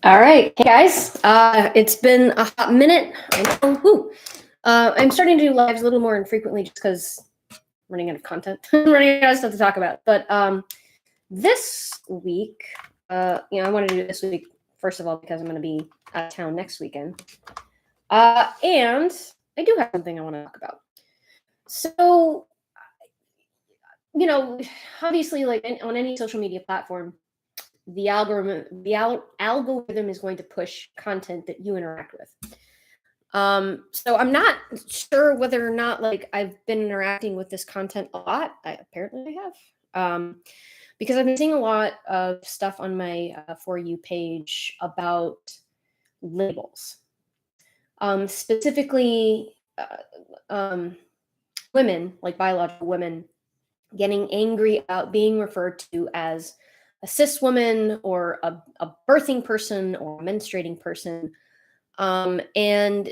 All right, hey guys. It's been a hot minute. I know. Whew. I'm starting to do lives a little more infrequently just because I'm running out of content, running out of stuff to talk about. But this week, I wanted to do this week first of all because I'm going to be out of town next weekend, and I do have something I want to talk about. So, obviously, like on any social media platform, the algorithm is going to push content that you interact with. So I'm not sure whether or not like I've been interacting with this content a lot. Apparently I have. Because I've been seeing a lot of stuff on my For You page about labels. Specifically, women, like biological women, getting angry about being referred to as a cis woman or a birthing person or a menstruating person. And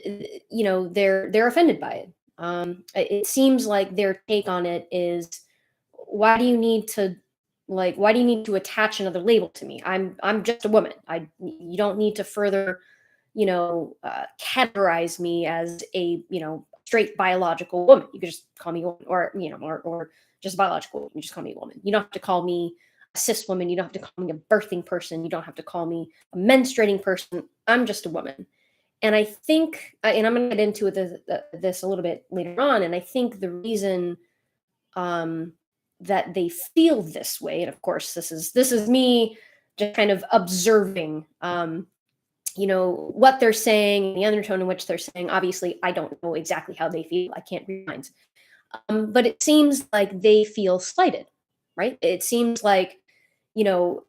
they're offended by it. It seems like their take on it is, why do you need to why do you need to attach another label to me? I'm just a woman. You don't need to further categorize me as a straight biological woman. You could just call me a woman, or just a biological woman. You just call me a woman. You don't have to call me a cis woman. You don't have to call me a birthing person. You don't have to call me a menstruating person. I'm just a woman. And I think, and I'm going to get into this a little bit later on, and I think the reason that they feel this way, and of course, this is me just kind of observing, what they're saying, the undertone in which they're saying. Obviously, I don't know exactly how they feel. I can't read minds, but it seems like they feel slighted, right? It seems like, you know,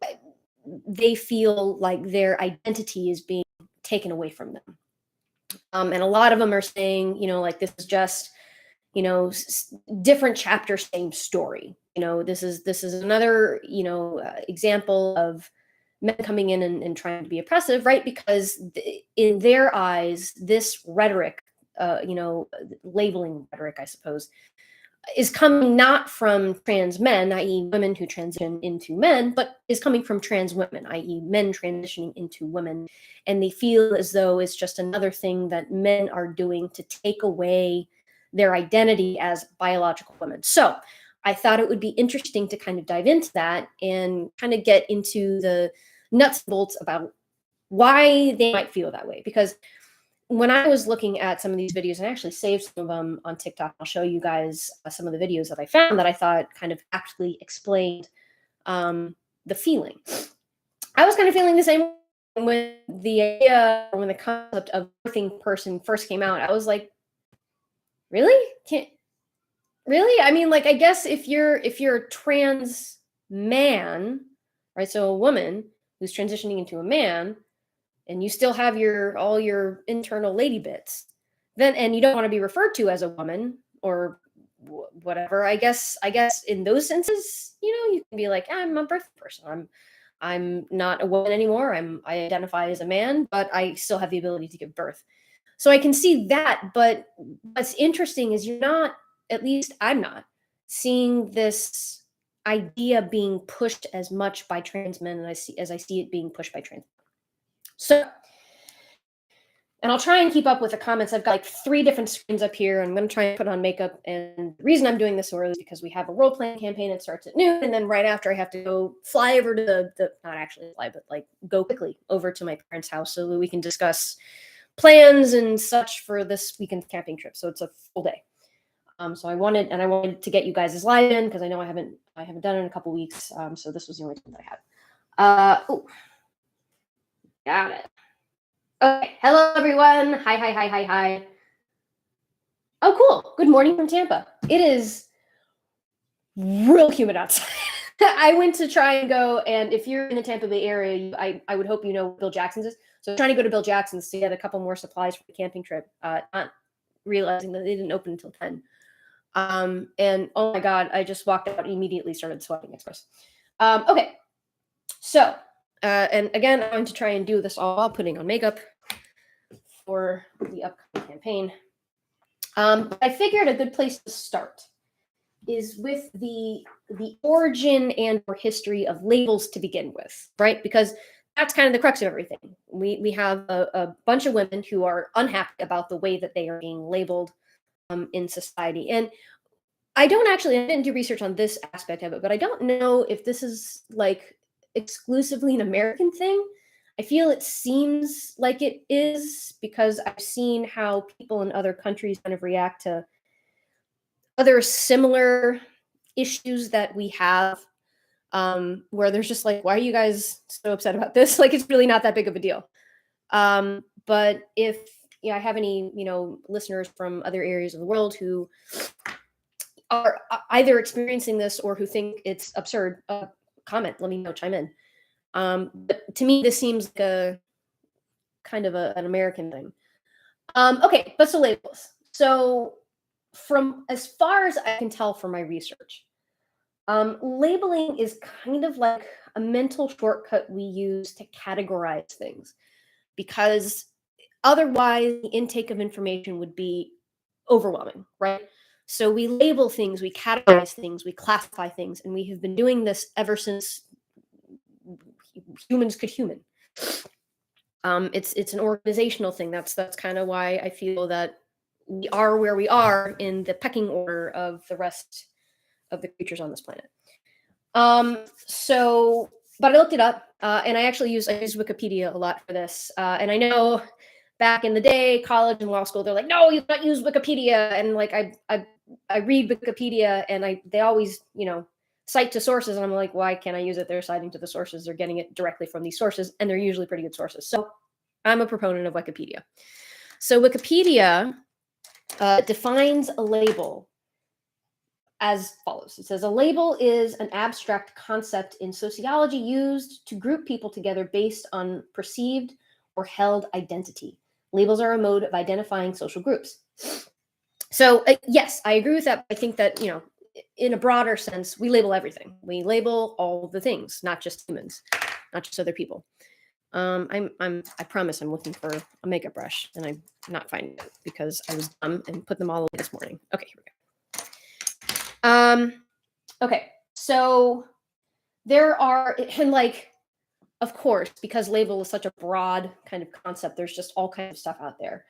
they feel like their identity is being taken away from them. And a lot of them are saying, like, this is just, different chapter, same story. This is another, example of men coming in and trying to be oppressive, right? Because in their eyes, this rhetoric, labeling rhetoric, I suppose, is coming not from trans men, i.e., women who transition into men, but is coming from trans women, i.e., men transitioning into women. And they feel as though it's just another thing that men are doing to take away their identity as biological women. So I thought it would be interesting to kind of dive into that and kind of get into the nuts and bolts about why they might feel that way. Because when I was looking at some of these videos, and I actually saved some of them on TikTok, I'll show you guys some of the videos that I found that I thought kind of aptly explained the feeling. I was kind of feeling the same when the idea, when the concept of birthing person first came out. I was like, really? Can't really? I mean, like, I guess if you're a trans man, right? So a woman who's transitioning into a man, and you still have all your internal lady bits, then, and you don't want to be referred to as a woman or whatever. I guess in those senses, you can be like, I'm a birth person. I'm not a woman anymore. I identify as a man, but I still have the ability to give birth. So I can see that. But what's interesting is you're not, at least I'm not, seeing this idea being pushed as much by trans men as I see it being pushed by trans. So, and I'll try and keep up with the comments. I've got like 3 different screens up here. I'm going to try and put on makeup. And the reason I'm doing this so early is because we have a role playing campaign that starts at noon. And then right after, I have to go fly over to the not actually fly, but like go quickly over to my parents' house so that we can discuss plans and such for this weekend camping trip. So it's a full day. So I wanted to get you guys' live in because I know I haven't done it in a couple weeks. So this was the only time that I had. Got it. Okay, hello everyone. Hi. Oh, cool. Good morning from Tampa. It is real humid outside. I went to try and go, and if you're in the Tampa Bay area, I would hope you know Bill Jackson's is. So I'm trying to go to Bill Jackson's to get a couple more supplies for the camping trip, not realizing that they didn't open until 10. And oh my God, I just walked out and immediately started sweating express. Okay, so, and again, I'm going to try and do this all while putting on makeup for the upcoming campaign. But I figured a good place to start is with the origin and or history of labels to begin with, right? Because that's kind of the crux of everything. We have a bunch of women who are unhappy about the way that they are being labeled in society. And I didn't do research on this aspect of it, but I don't know if this is like exclusively an American thing. I feel it seems like it is because I've seen how people in other countries kind of react to other similar issues that we have, where there's just like, why are you guys so upset about this? Like, it's really not that big of a deal. But if I have any, listeners from other areas of the world who are either experiencing this or who think it's absurd, comment, let me know, chime in. But to me, this seems like a kind of an American thing. Okay, but so labels. So from as far as I can tell from my research, labeling is kind of like a mental shortcut we use to categorize things because otherwise the intake of information would be overwhelming, right? So we label things, we categorize things, we classify things, and we have been doing this ever since humans could human. It's an organizational thing. That's kind of why I feel that we are where we are in the pecking order of the rest of the creatures on this planet. So, but I looked it up, and I use Wikipedia a lot for this. And I know back in the day, college and law school, they're like, no, you can't use Wikipedia. And like, I read Wikipedia, and they always, cite to sources, and I'm like, why can't I use it? They're citing to the sources. They're getting it directly from these sources, and they're usually pretty good sources. So I'm a proponent of Wikipedia. So Wikipedia defines a label as follows. It says a label is an abstract concept in sociology used to group people together based on perceived or held identity. Labels are a mode of identifying social groups. So yes, I agree with that. I think that, in a broader sense, we label everything. We label all the things, not just humans, not just other people. I promise I'm looking for a makeup brush and I'm not finding it because I was dumb and put them all away this morning. Okay, here we go. Okay, so there are, and like, of course, because label is such a broad kind of concept, there's just all kinds of stuff out there.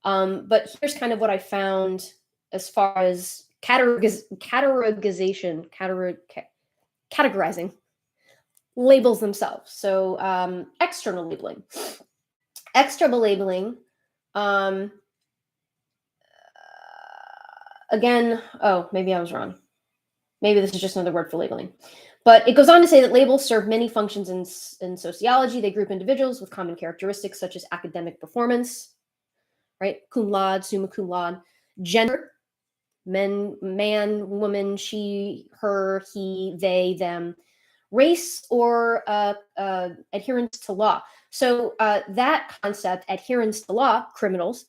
But here's kind of what I found as far as categorizing labels themselves. So external labeling. External labeling, again, oh, maybe I was wrong. Maybe this is just another word for labeling. But it goes on to say that labels serve many functions in sociology. They group individuals with common characteristics such as academic performance, right? Cum laude, summa cum laude. Gender, man, woman, she, her, he, they, them. Race or adherence to law. So that concept, adherence to law, criminals,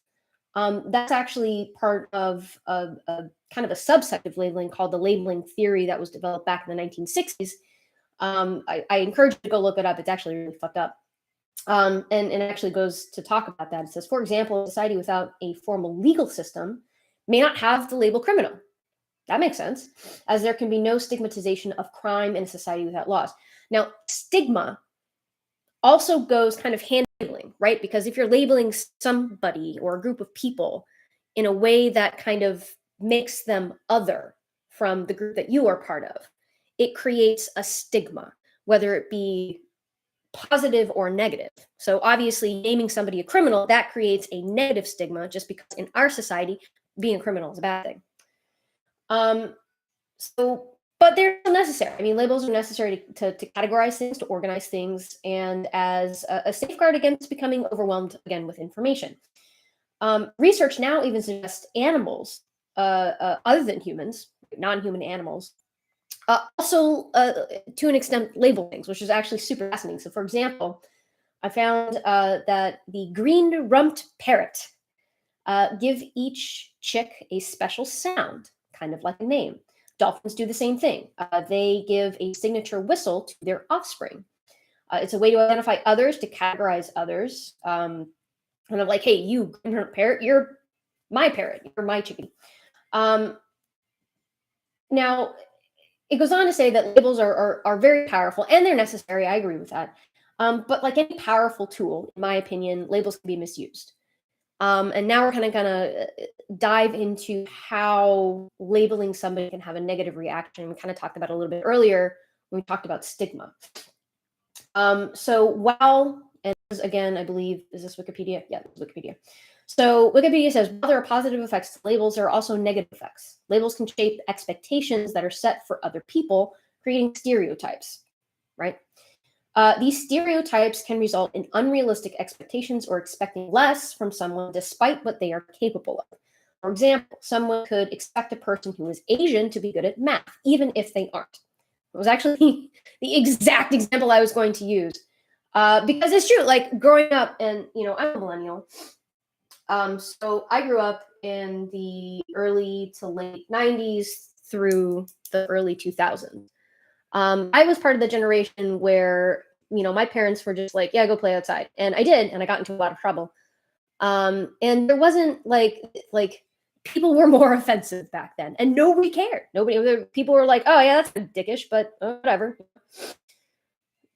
that's actually part of a kind of a subset of labeling called the labeling theory that was developed back in the 1960s. I encourage you to go look it up. It's actually really fucked up. And it actually goes to talk about that. It says, for example, a society without a formal legal system may not have the label criminal. That makes sense, as there can be no stigmatization of crime in a society without laws. Now, stigma also goes kind of hand in labeling, right? Because if you're labeling somebody or a group of people in a way that kind of makes them other from the group that you are part of, it creates a stigma, whether it be positive or negative. So obviously naming somebody a criminal, that creates a negative stigma just because in our society, being a criminal is a bad thing. But they're necessary. I mean, labels are necessary to categorize things, to organize things, and as a safeguard against becoming overwhelmed again with information. Research now even suggests animals, other than humans, non-human animals, also to an extent label things, which is actually super fascinating. So, for example, I found that the green-rumped parrot give each chick a special sound, kind of like a name. Dolphins do the same thing. They give a signature whistle to their offspring. It's a way to identify others, to categorize others. Kind of like, hey, you parrot, you're my parrot, you're my chicken. Now, it goes on to say that labels are very powerful and they're necessary. I agree with that. But like any powerful tool, in my opinion, labels can be misused. And now we're kind of gonna dive into how labeling somebody can have a negative reaction. We kind of talked about it a little bit earlier when we talked about stigma. So while, and this is, again, I believe, is this Wikipedia? Yeah, this is Wikipedia. So Wikipedia says, while there are positive effects to labels, there are also negative effects. Labels can shape expectations that are set for other people, creating stereotypes, right? These stereotypes can result in unrealistic expectations or expecting less from someone despite what they are capable of. For example, someone could expect a person who is Asian to be good at math, even if they aren't. It was actually the exact example I was going to use. Because it's true, like growing up, and I'm a millennial. So I grew up in the early to late 90s through the early 2000s. I was part of the generation where, my parents were just like, yeah, go play outside. And I did, and I got into a lot of trouble. And there wasn't like people were more offensive back then, and nobody cared. People were like, oh yeah, that's dickish, but whatever.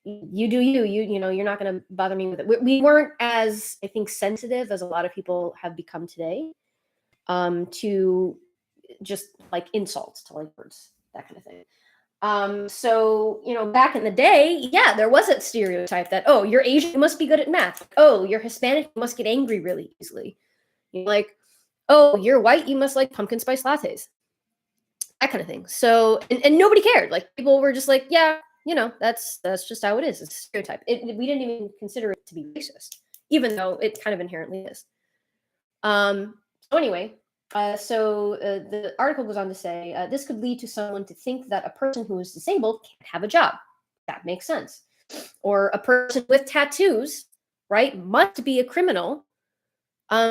You do you're not going to bother me with it. We weren't as, I think, sensitive as a lot of people have become today, to just like insults, to like words, that kind of thing. So, back in the day, yeah, there was a stereotype that, oh, you're Asian, you must be good at math. Oh, you're Hispanic, you must get angry really easily. Like, oh, you're white, you must like pumpkin spice lattes. That kind of thing. So, and nobody cared. Like, people were just like, yeah, that's just how it is. It's a stereotype. We didn't even consider it to be racist, even though it kind of inherently is. So anyway, the article goes on to say, this could lead to someone to think that a person who is disabled can't have a job. That makes sense. Or a person with tattoos, right, must be a criminal,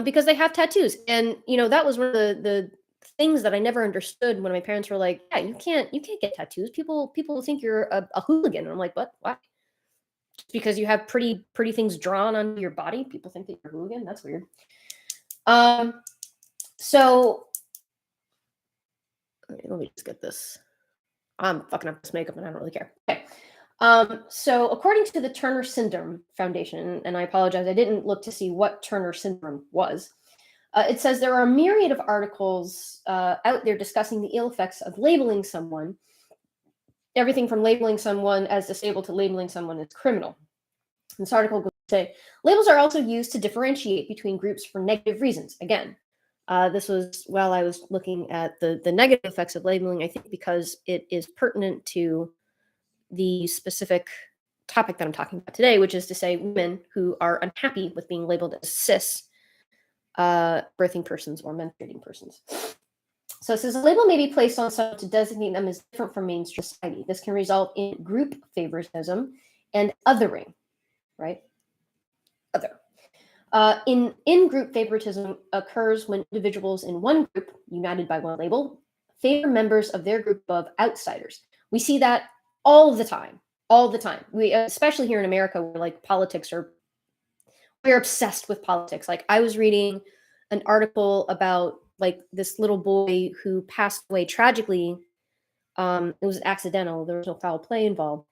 because they have tattoos. And that was one of the things that I never understood when my parents were like, yeah, you can't get tattoos. People think you're a hooligan. And I'm like, what? Why? Just because you have pretty things drawn on your body, people think that you're a hooligan? That's weird. So let me just get this. I'm fucking up this makeup and I don't really care. Okay. So according to the Turner Syndrome Foundation, and I apologize, I didn't look to see what Turner syndrome was. It says there are a myriad of articles out there discussing the ill effects of labeling someone. Everything from labeling someone as disabled to labeling someone as criminal. This article goes to say, labels are also used to differentiate between groups for negative reasons. Again, this was while I was looking at the negative effects of labeling, I think, because it is pertinent to the specific topic that I'm talking about today, which is to say women who are unhappy with being labeled as cis birthing persons or menstruating persons. So it says a label may be placed on someone to designate them as different from mainstream society. This can result in group favoritism and othering, right? Other. In-group favoritism occurs when individuals in one group, united by one label, favor members of their group of outsiders. We see that all the time. We, especially here in America, where like we're obsessed with politics. Like, I was reading an article about like this little boy who passed away tragically. It was accidental. There was no foul play involved.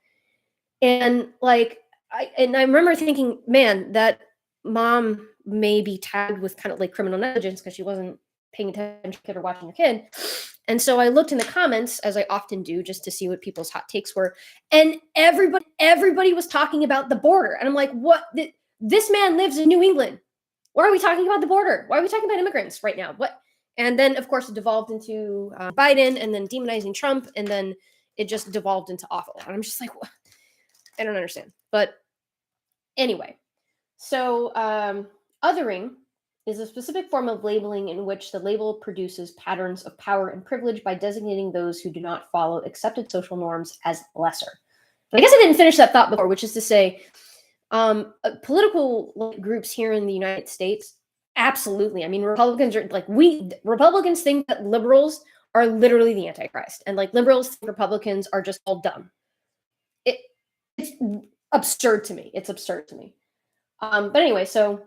And like, I remember thinking, man, that mom may be tagged with kind of like criminal negligence because she wasn't paying attention to her kid or watching her kid. And so I looked in the comments, as I often do, just to see what people's hot takes were. And everybody was talking about the border. And I'm like, what? This man lives in New England. Why are we talking about the border? Why are we talking about immigrants right now? What? And then, of course, it devolved into Biden, and then demonizing Trump, and then it just devolved into awful. And I'm just like, what? I don't understand. But anyway, so othering is a specific form of labeling in which the label produces patterns of power and privilege by designating those who do not follow accepted social norms as lesser. But I guess I didn't finish that thought before, which is to say, political groups here in the United States, absolutely. I mean, Republicans are like, Republicans think that liberals are literally the Antichrist, and like liberals think Republicans are just all dumb. It's absurd to me. It's absurd to me. But anyway, so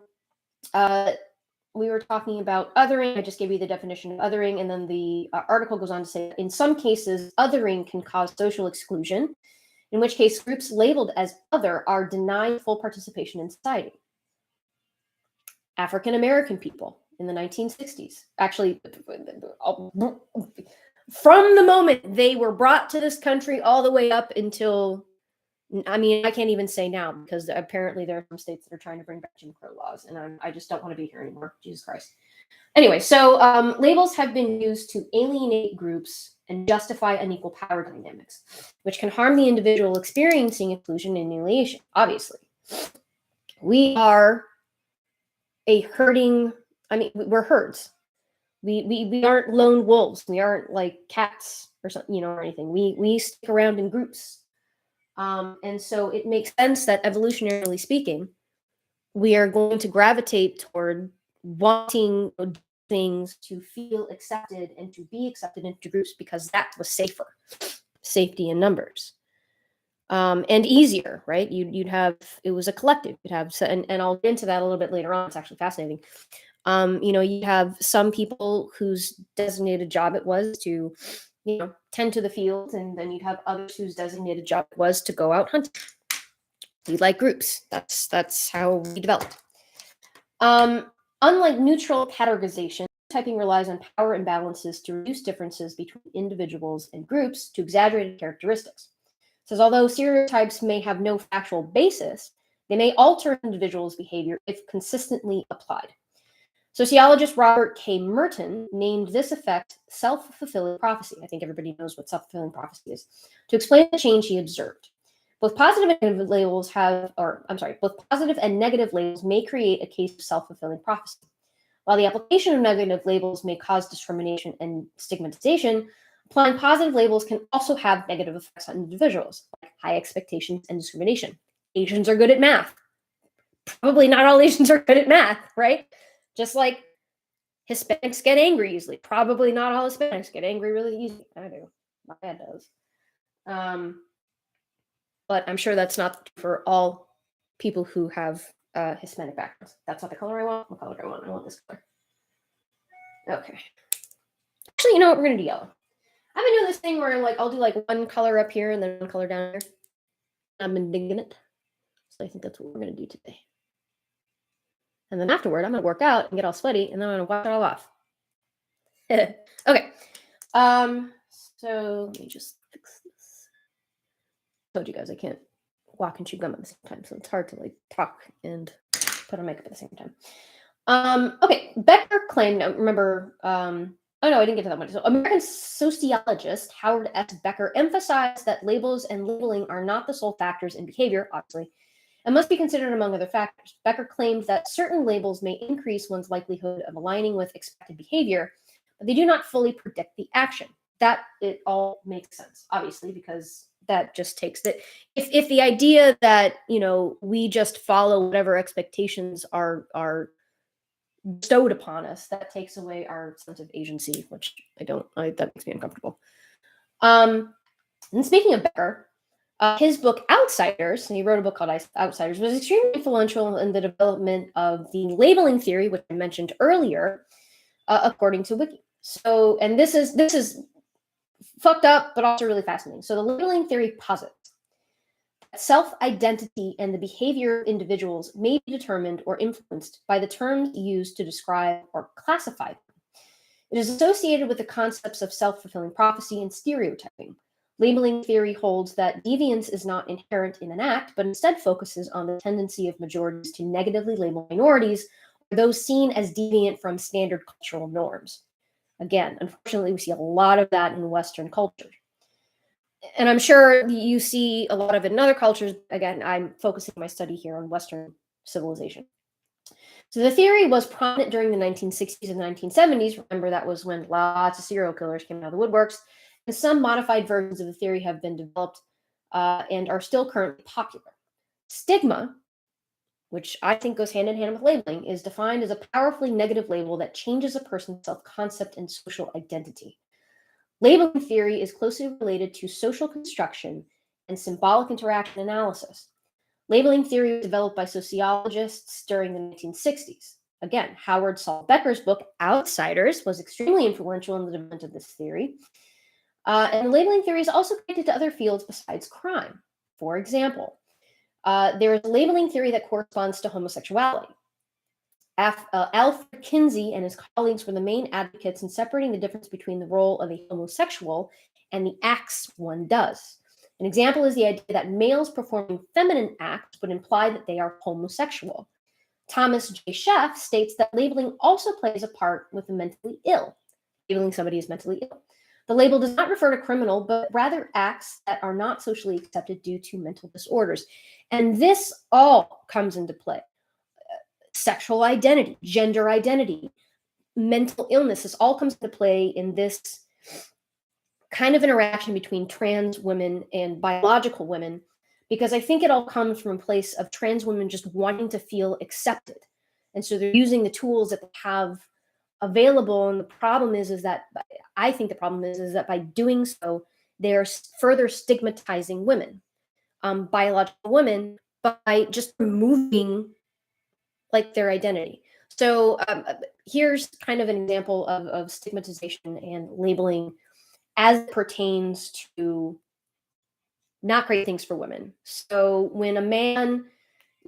we were talking about othering. I just gave you the definition of othering, and then the article goes on to say, in some cases, othering can cause social exclusion, in which case groups labeled as other are denied full participation in society. African American people in the 1960s, actually, from the moment they were brought to this country all the way up until, I mean, I can't even say now because apparently there are some states that are trying to bring back Jim Crow laws, and I just don't want to be here anymore. Jesus Christ. Anyway, so labels have been used to alienate groups and justify unequal power dynamics, which can harm the individual experiencing inclusion and alienation. Obviously, we are a herding. I mean, we're herds. We aren't lone wolves. We aren't like cats or something, you know, or anything. We stick around in groups. And so it makes sense that evolutionarily speaking, we are going to gravitate toward wanting things to feel accepted and to be accepted into groups because that was safer, safety in numbers, and easier, right? You'd have, it was a collective. You'd have, and I'll get into that a little bit later on. It's actually fascinating. You know, you have some people whose designated job it was to, you know, tend to the field, and then you'd have others whose designated job was to go out hunting. We like groups. That's how we developed. Unlike neutral categorization, typing relies on power imbalances to reduce differences between individuals and groups to exaggerated characteristics. It says, although stereotypes may have no factual basis, they may alter individuals' behavior if consistently applied. Sociologist Robert K. Merton named this effect self-fulfilling prophecy. I think everybody knows what self-fulfilling prophecy is, to explain the change he observed. Both positive and negative labels both positive and negative labels may create a case of self-fulfilling prophecy. While the application of negative labels may cause discrimination and stigmatization, applying positive labels can also have negative effects on individuals, like high expectations and discrimination. Asians are good at math. Probably not all Asians are good at math, right? Just like Hispanics get angry easily. Probably not all Hispanics get angry really easily. I do. My dad does. But I'm sure that's not for all people who have Hispanic backgrounds. That's not the color I want. What color do I want? I want this color. Okay. Actually, you know what? We're going to do yellow. I've been doing this thing where like I'll do like one color up here and then one color down here. I've been digging it. So I think that's what we're going to do today. And then afterward, I'm going to work out and get all sweaty, and then I'm going to wash it all off. Okay. So let me just fix this. I told you guys I can't walk and chew gum at the same time, so it's hard to like talk and put on makeup at the same time. Okay. Becker claimed, remember, oh no, I didn't get to that one. So American sociologist Howard S. Becker emphasized that labels and labeling are not the sole factors in behavior, obviously, and must be considered among other factors. Becker claimed that certain labels may increase one's likelihood of aligning with expected behavior, but they do not fully predict the action. That it all makes sense, obviously, because that just takes that. If the idea that, you know, we just follow whatever expectations are bestowed upon us, that takes away our sense of agency, which that makes me uncomfortable. And speaking of Becker, his book Outsiders, and he wrote a book called Outsiders, was extremely influential in the development of the labeling theory, which I mentioned earlier, according to Wiki. So, and this is fucked up, but also really fascinating. So the labeling theory posits that self-identity and the behavior of individuals may be determined or influenced by the terms used to describe or classify them. It is associated with the concepts of self-fulfilling prophecy and stereotyping. Labeling theory holds that deviance is not inherent in an act, but instead focuses on the tendency of majorities to negatively label minorities or those seen as deviant from standard cultural norms. Again, unfortunately, we see a lot of that in Western culture. And I'm sure you see a lot of it in other cultures. Again, I'm focusing my study here on Western civilization. So the theory was prominent during the 1960s and 1970s. Remember, that was when lots of serial killers came out of the woodworks. And some modified versions of the theory have been developed and are still currently popular. Stigma, which I think goes hand in hand with labeling, is defined as a powerfully negative label that changes a person's self-concept and social identity. Labeling theory is closely related to social construction and symbolic interaction analysis. Labeling theory was developed by sociologists during the 1960s. Again, Howard Saul Becker's book, Outsiders, was extremely influential in the development of this theory. And labeling theory is also connected to other fields besides crime. For example, there is a labeling theory that corresponds to homosexuality. Alfred Kinsey and his colleagues were the main advocates in separating the difference between the role of a homosexual and the acts one does. An example is the idea that males performing feminine acts would imply that they are homosexual. Thomas J. Sheff states that labeling also plays a part with the mentally ill. Labeling somebody as mentally ill. The label does not refer to criminal, but rather acts that are not socially accepted due to mental disorders. And this all comes into play. Sexual identity, gender identity, mental illness, this all comes into play in this kind of interaction between trans women and biological women, because I think it all comes from a place of trans women just wanting to feel accepted. And so they're using the tools that they have available. And the problem is that I think the problem is that by doing so, they're further stigmatizing women, biological women, by just removing like their identity. So here's kind of an example of stigmatization and labeling as it pertains to not great things for women. So when a man,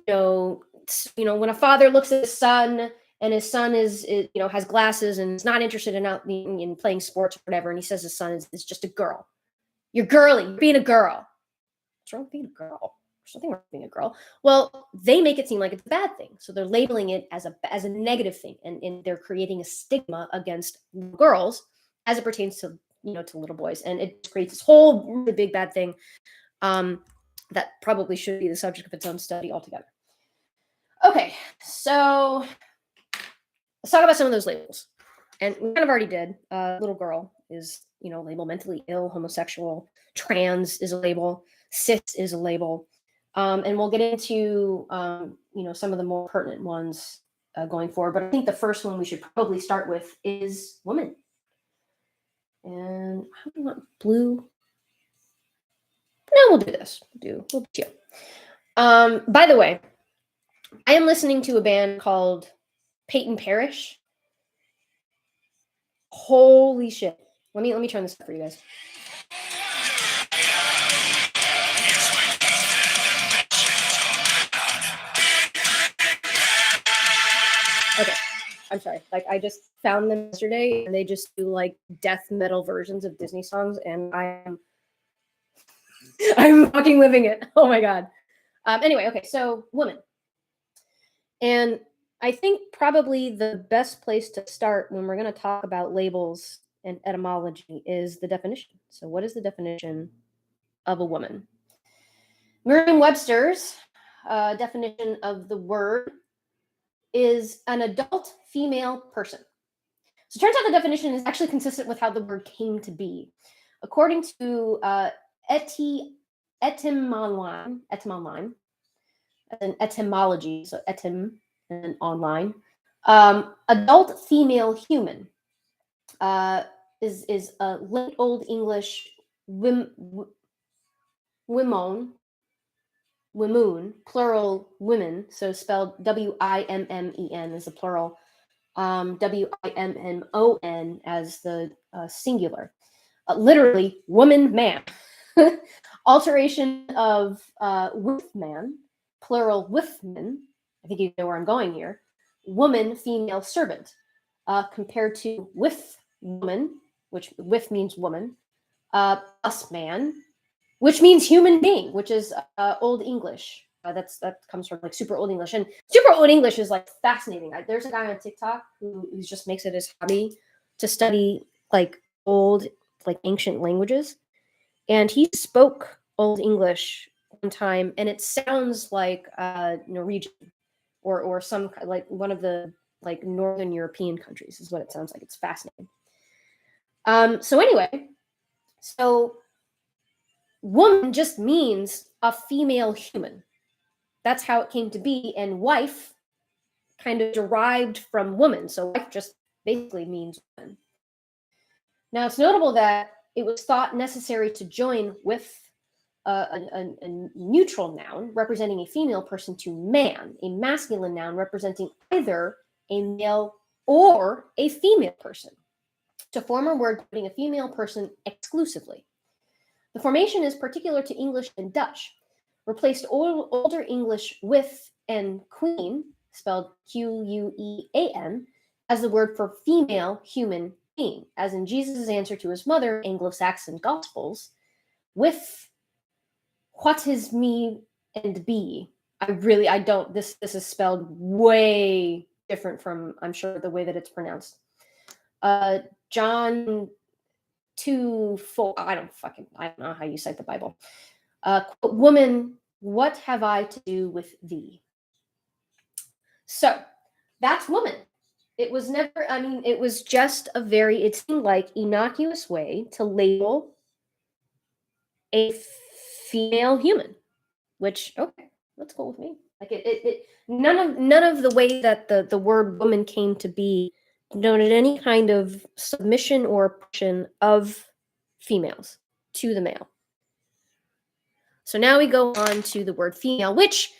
when a father looks at his son and his son is has glasses and is not interested in playing sports or whatever, and he says his son is just a girl. You're girly. You're being a girl. What's wrong with being a girl? There's nothing wrong with being a girl. Well, they make it seem like it's a bad thing. So they're labeling it as a negative thing, and they're creating a stigma against girls as it pertains to to little boys, and it creates this whole really big bad thing that probably should be the subject of its own study altogether. Okay, so let's talk about some of those labels, and we kind of already did. Little girl is label mentally ill, homosexual, trans is a label, cis is a label. And we'll get into some of the more pertinent ones going forward. But I think the first one we should probably start with is woman. And how do you want blue? No, we'll do this. We'll do. By the way, I am listening to a band called Peyton Parrish. Holy shit! Let me turn this up for you guys. Okay, I'm sorry. Like, I just found them yesterday, and they just do like death metal versions of Disney songs, and I'm fucking living it. Oh my god. Anyway, okay, so woman, and I think probably the best place to start when we're going to talk about labels and etymology is the definition. So, what is the definition of a woman? Merriam-Webster's definition of the word is an adult female person. So it turns out the definition is actually consistent with how the word came to be. According to etymology, an etymology, so etym and online, adult female human is a late Old English women, plural women, so spelled W-I-M-M-E-N is the plural, W-I-M-M-O-N as the singular. Literally, woman, man. Alteration of with man, plural with men. I think you know where I'm going here. Woman, female servant, compared to with woman, which with means woman, plus man, which means human being, which is Old English. That comes from like super Old English, and super Old English is like fascinating. There's a guy on TikTok who just makes it his hobby to study like old, like ancient languages, and he spoke Old English one time, and it sounds like Norwegian or some like one of the like Northern European countries is what it sounds like. It's fascinating. So anyway, woman just means a female human. That's how it came to be, and wife kind of derived from woman. So wife just basically means woman. Now it's notable that it was thought necessary to join with a neutral noun representing a female person to man, a masculine noun representing either a male or a female person, to form a word denoting a female person exclusively. The formation is particular to English and Dutch. replaced older English with and queen, spelled Quean, as the word for female human being, as in Jesus' answer to his mother, Anglo-Saxon Gospels, with what is me and be. I don't, this is spelled way different from, I'm sure, the way that it's pronounced. John 2:4, I don't know how you cite the Bible. Quote, woman, what have I to do with thee? So that's woman. It was never, I mean, it was just a very, it seemed like, innocuous way to label a female human, which, okay, that's cool with me. Like none of the way that the word woman came to be denoted any kind of submission or oppression of females to the male. So now we go on to the word female, which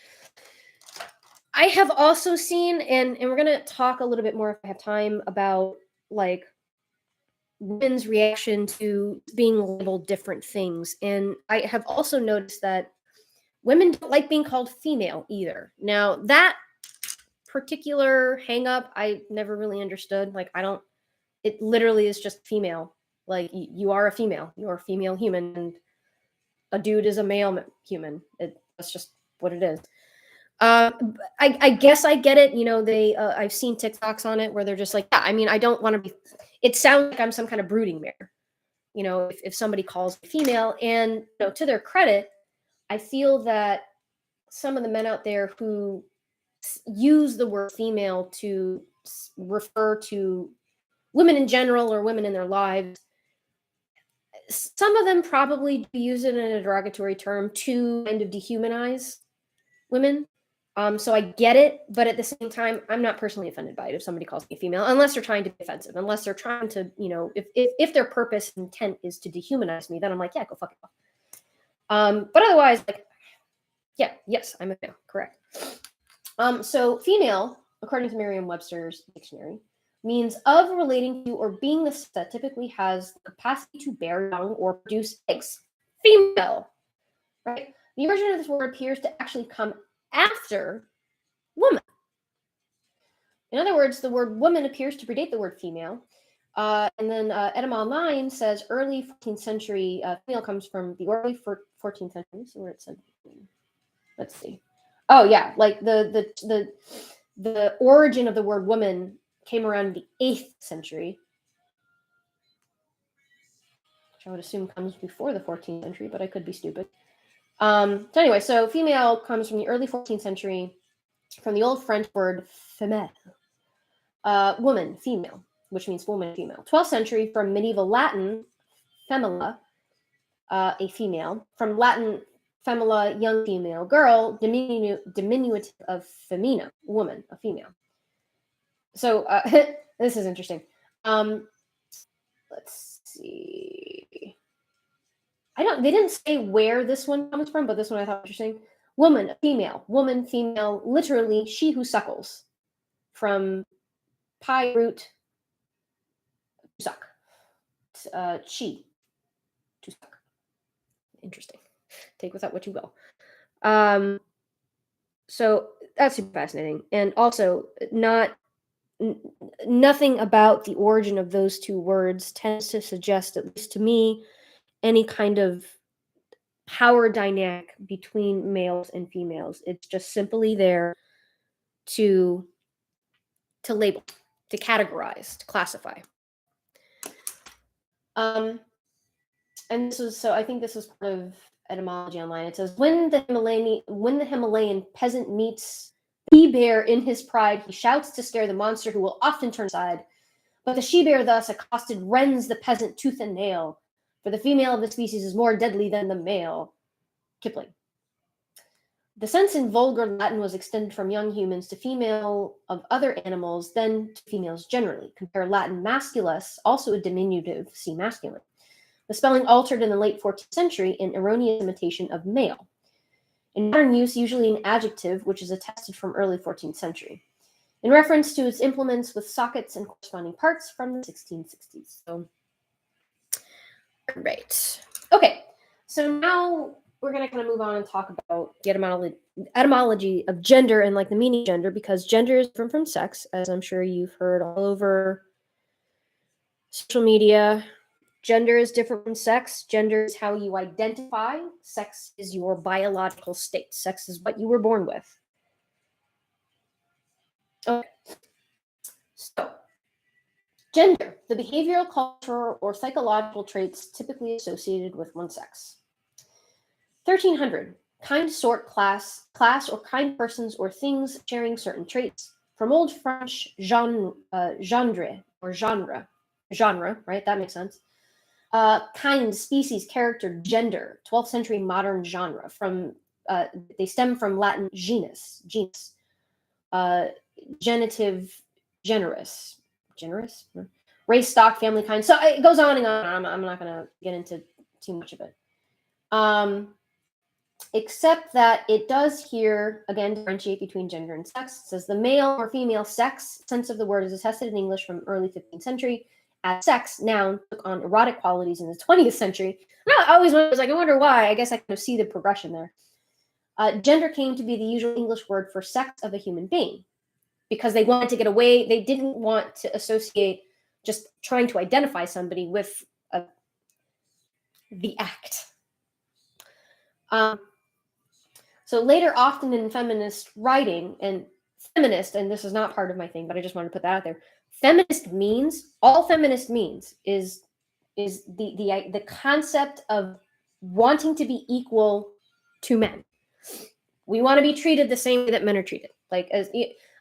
I have also seen, and we're going to talk a little bit more if I have time about like women's reaction to being labeled different things. And I have also noticed that women don't like being called female either. Now, that particular hang up, I never really understood. Like, it literally is just female. Like, you are a female. You're a female human, and a dude is a male human. That's just what it is. I guess I get it. You know, I've seen TikToks on it where they're just like, yeah, I mean, I don't want to be, it sounds like I'm some kind of brooding mare, you know, if somebody calls me female. And, you know, to their credit, I feel that some of the men out there who use the word female to refer to women in general or women in their lives, some of them probably use it in a derogatory term to kind of dehumanize women. So I get it, but at the same time, I'm not personally offended by it if somebody calls me female, unless they're trying to be offensive, unless they're trying to, you know, if their purpose and intent is to dehumanize me, then I'm like, yeah, go fuck it off. But otherwise, like, yeah, yes, I'm a female, correct. So female, according to Merriam-Webster's dictionary, means of relating to or being the sex that typically has the capacity to bear young or produce eggs. Female, right? The origin of this word appears to actually come after woman. In other words, the word woman appears to predate the word female. And then Etymol9 says early 14th century female comes from the early 14th century. So where it said, let's see. Oh yeah, like the origin of the word woman came around the 8th century, which I would assume comes before the 14th century, but I could be stupid. So anyway, so female comes from the early 14th century, from the old French word femelle, woman, female, which means woman, female. 12th century from medieval Latin, femella, a female. From Latin, femella, young female, girl, diminutive of femina, woman, a female. So this is interesting. Let's see. They didn't say where this one comes from, but this one I thought interesting. Woman, female, woman, female, literally she who suckles. From pi root to suck. She to suck. Interesting. Take with that what you will. So that's super fascinating. And also nothing about the origin of those two words tends to suggest, at least to me, any kind of power dynamic between males and females. It's just simply there to label, to categorize, to classify. And this was, so I think this was part of etymology online. It says, when the Himalayan peasant meets the she-bear in his pride, he shouts to scare the monster who will often turn aside. But the she-bear thus accosted rends the peasant tooth and nail, for the female of the species is more deadly than the male. Kipling. The sense in vulgar Latin was extended from young humans to female of other animals, then to females generally. Compare Latin masculus, also a diminutive, see masculine. The spelling altered in the late 14th century in erroneous imitation of male. In modern use, usually an adjective, which is attested from early 14th century, in reference to its implements with sockets and corresponding parts from the 1660s. So, right. Okay, so now we're going to kind of move on and talk about the etymology of gender and like the meaning of gender, because gender is different from sex, as I'm sure you've heard all over social media. Gender is different from sex. Gender is how you identify. Sex is your biological state. Sex is what you were born with. Okay. So, gender, the behavioral, cultural, or psychological traits typically associated with one sex. 1300, kind, sort, class or kind persons or things sharing certain traits. From Old French genre, right? That makes sense. Kind, species, character, gender, 12th century modern genre. They stem from Latin genus, genitive, generous, race, stock, family, kind. So it goes on and on. I'm not going to get into too much of it. Except that it does here, again, differentiate between gender and sex. It says the male or female sex sense of the word is attested in English from early 15th century. As sex, noun, took on erotic qualities in the 20th century. And I always was like, I wonder why. I guess I kind of see the progression there. Gender came to be the usual English word for sex of a human being because they wanted to get away. They didn't want to associate just trying to identify somebody with the act. So later, often in feminist writing, and this is not part of my thing, but I just wanted to put that out there. All feminist means is the concept of wanting to be equal to men. We want to be treated the same way that men are treated. Like, as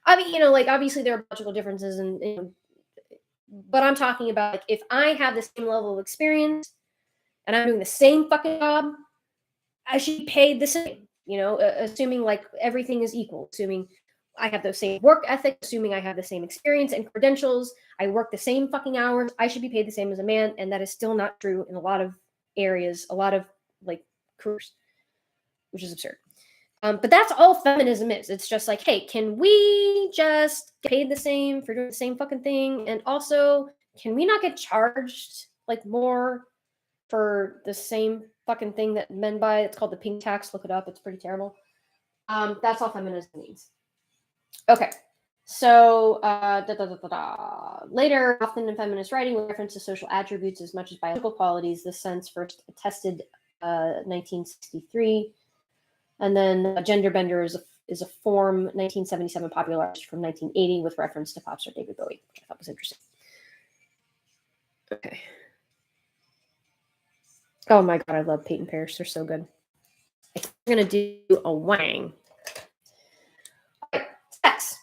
I mean, like obviously there are biological differences, but I'm talking about like if I have the same level of experience and I'm doing the same fucking job, I should be paid the same. Assuming like everything is equal, assuming I have the same work ethic, assuming I have the same experience and credentials, I work the same fucking hours, I should be paid the same as a man, and that is still not true in a lot of areas, a lot of like careers, which is absurd. But that's all feminism is. It's just like, hey, can we just get paid the same for doing the same fucking thing? And also, can we not get charged like more for the same fucking thing that men buy? It's called the pink tax. Look it up. It's pretty terrible. That's all feminism means. Okay. So later, often in feminist writing, with reference to social attributes as much as biological qualities, this sense first attested 1963. And then gender bender is a form 1977 popularized from 1980 with reference to pop star David Bowie, which I thought was interesting. Okay. Oh my god, I love Peyton Parrish. They're so good. I think we're going to do a Wang. All right, sex.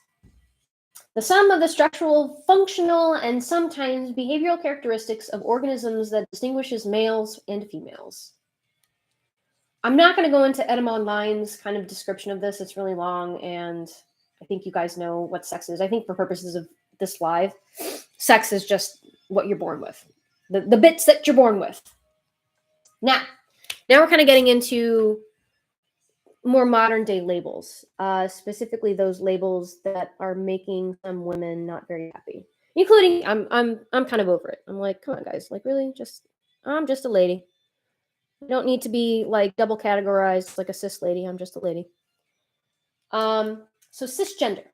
The sum of the structural, functional, and sometimes behavioral characteristics of organisms that distinguishes males and females. I'm not going to go into Edmond Online's kind of description of this. It's really long, and I think you guys know what sex is. I think for purposes of this live, sex is just what you're born with. The bits that you're born with. Now we're kind of getting into more modern day labels, specifically those labels that are making some women not very happy, including I'm kind of over it. I'm like, come on, guys, like really, I'm just a lady. I don't need to be like double categorized like a cis lady. I'm just a lady. So cisgender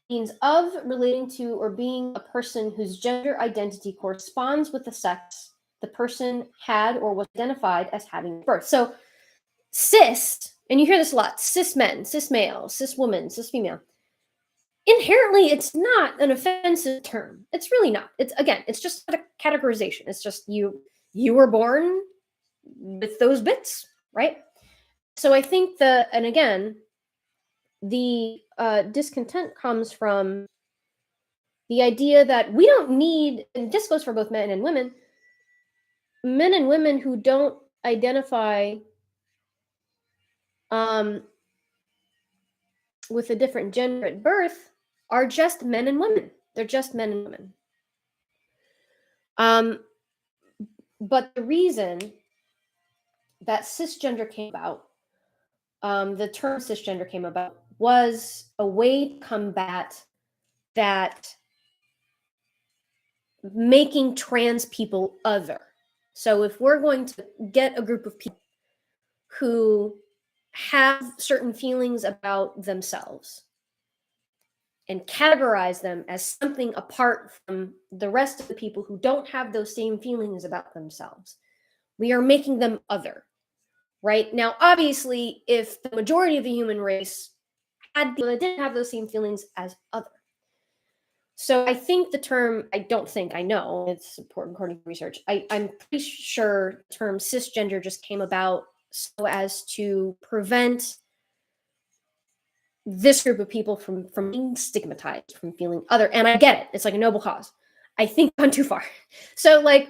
means of, relating to, or being a person whose gender identity corresponds with the sex the person had or was identified as having at birth. So cis, and you hear this a lot, cis men, cis male, cis woman, cis female. Inherently, it's not an offensive term. It's really not. It's just a categorization. It's just you were born with those bits, right? So I think the discontent comes from the idea that we don't need, and this goes for both men and women who don't identify with a different gender at birth are just men and women. They're just men and women. But the reason that cisgender came about, the term cisgender came about, was a way to combat that making trans people other. So if we're going to get a group of people who have certain feelings about themselves and categorize them as something apart from the rest of the people who don't have those same feelings about themselves. We are making them other, right? Now, obviously, if the majority of the human race had people that didn't have those same feelings as other. So I think the term, I don't think, I know, it's important according to research. I'm pretty sure the term cisgender just came about so as to prevent this group of people from being stigmatized, from feeling other. And I get it. It's like a noble cause. I think I've gone too far. So like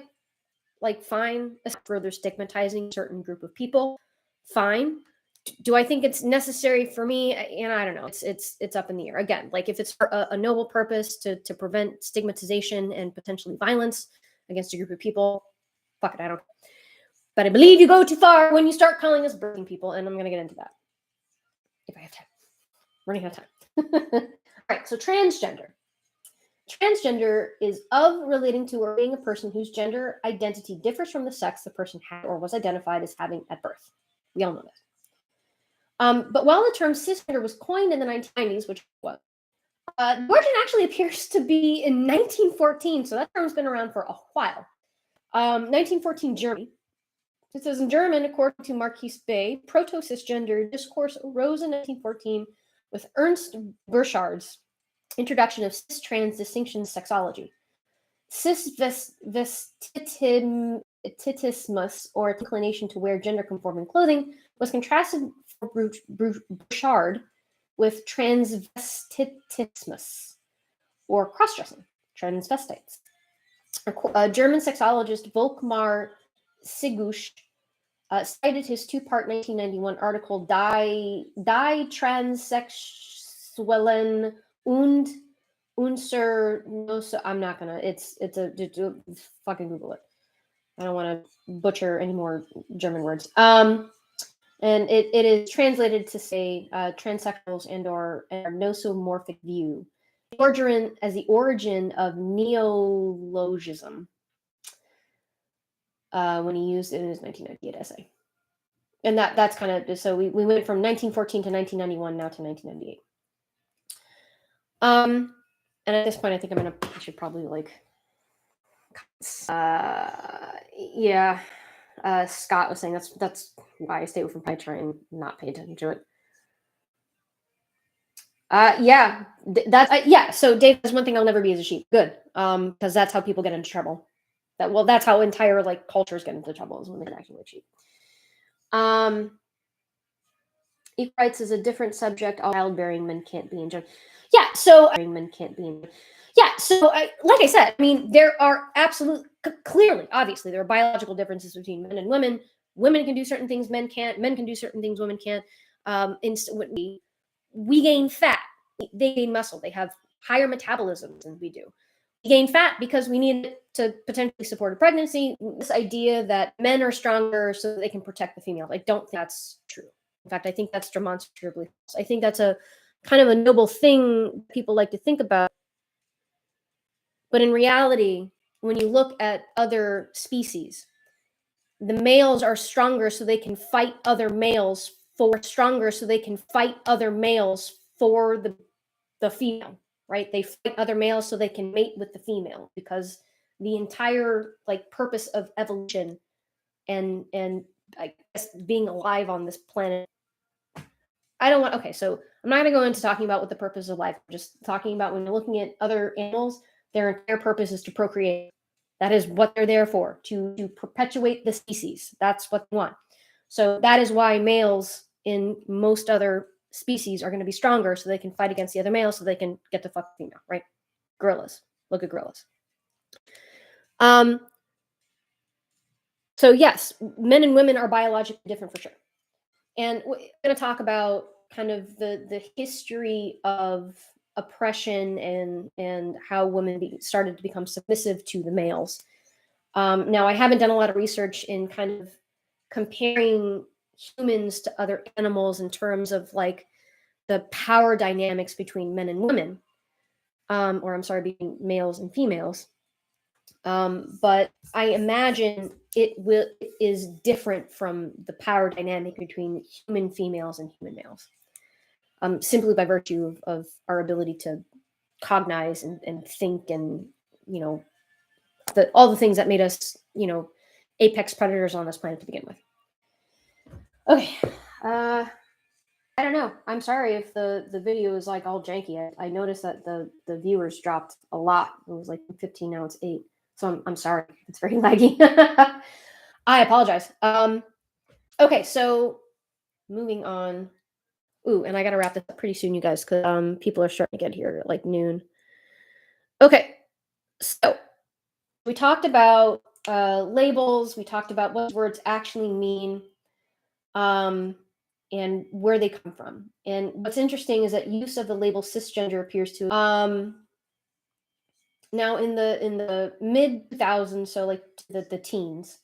fine, further stigmatizing a certain group of people, fine. Do I think it's necessary for me? And I don't know. It's up in the air. Again, like if it's for a noble purpose to prevent stigmatization and potentially violence against a group of people, fuck it, I don't. But I believe you go too far when you start calling us birthing people, and I'm gonna get into that if I have time. Running out of time. All right, so transgender. Transgender is of relating to or being a person whose gender identity differs from the sex the person had or was identified as having at birth. We all know this. But while the term cisgender was coined in the 1990s, which was, the origin actually appears to be in 1914, so that term's been around for a while. 1914 Germany. It says in German, according to Marquis Bay, proto-cisgender discourse arose in 1914 with Ernst Burchard's introduction of cis-trans distinction sexology. Cis-vestitismus, or inclination to wear gender-conforming clothing, was contrasted for Burchard with transvestitismus, or cross-dressing, transvestites. A German sexologist, Volkmar Sigusch, cited his two-part 1991 article Die Transsexuellen und unser no. I'm not gonna. It's a fucking Google it. I don't want to butcher any more German words. And it is translated to say transsexuals and/or nosomorphic view. The origin of neologism. When he used it in his 1998 essay. And that's kind of, so we went from 1914 to 1991, now to 1998. And at this point, I think I should probably like, yeah. Scott was saying that's why I stay away from I try and not pay attention to it. Yeah, that's So Dave, there's one thing I'll never be as a sheep. Good, because that's how people get into trouble. That's how entire like cultures get into trouble, is when they actually like sheep. Equal rights is a different subject. All childbearing men can't be in general. Yeah, so men can't be in. Yeah, so like I said, I mean, there are clearly, obviously, there are biological differences between men and women. Women can do certain things men can't. Men can do certain things women can't. We gain fat. They gain muscle. They have higher metabolism than we do. We gain fat because we need it to potentially support a pregnancy. This idea that men are stronger so that they can protect the female, I don't think that's true. In fact, I think that's demonstrably false. I think that's a kind of a noble thing people like to think about. But in reality, when you look at other species, the males are stronger so they can fight other males for the female, right? They fight other males so they can mate with the female, because the entire like purpose of evolution and I guess being alive on this planet. So I'm not going to go into talking about what the purpose of life. I'm just talking about when you're looking at other animals, their entire purpose is to procreate. That is what they're there for, to perpetuate the species. That's what they want. So that is why males in most other species are going to be stronger, so they can fight against the other males, so they can get to fuck the female, right? Gorillas. Look at gorillas. So yes, men and women are biologically different for sure. And we're going to talk about kind of the history of oppression and how women started to become submissive to the males. Now, I haven't done a lot of research in kind of comparing humans to other animals in terms of like the power dynamics between men and women, between males and females. But I imagine it is different from the power dynamic between human females and human males, simply by virtue of our ability to cognize and think, and you know, all the things that made us, you know, apex predators on this planet to begin with. Okay. I don't know. I'm sorry if the video is like all janky. I noticed that the viewers dropped a lot. It was like 15, now it's 8. So I'm sorry. It's very laggy. I apologize. Okay, so moving on. Ooh, and I gotta wrap this up pretty soon, you guys, because people are starting to get here at like noon. Okay, so we talked about labels. We talked about what words actually mean. And where they come from. And what's interesting is that use of the label cisgender appears to now in the mid 2000s, so like the teens,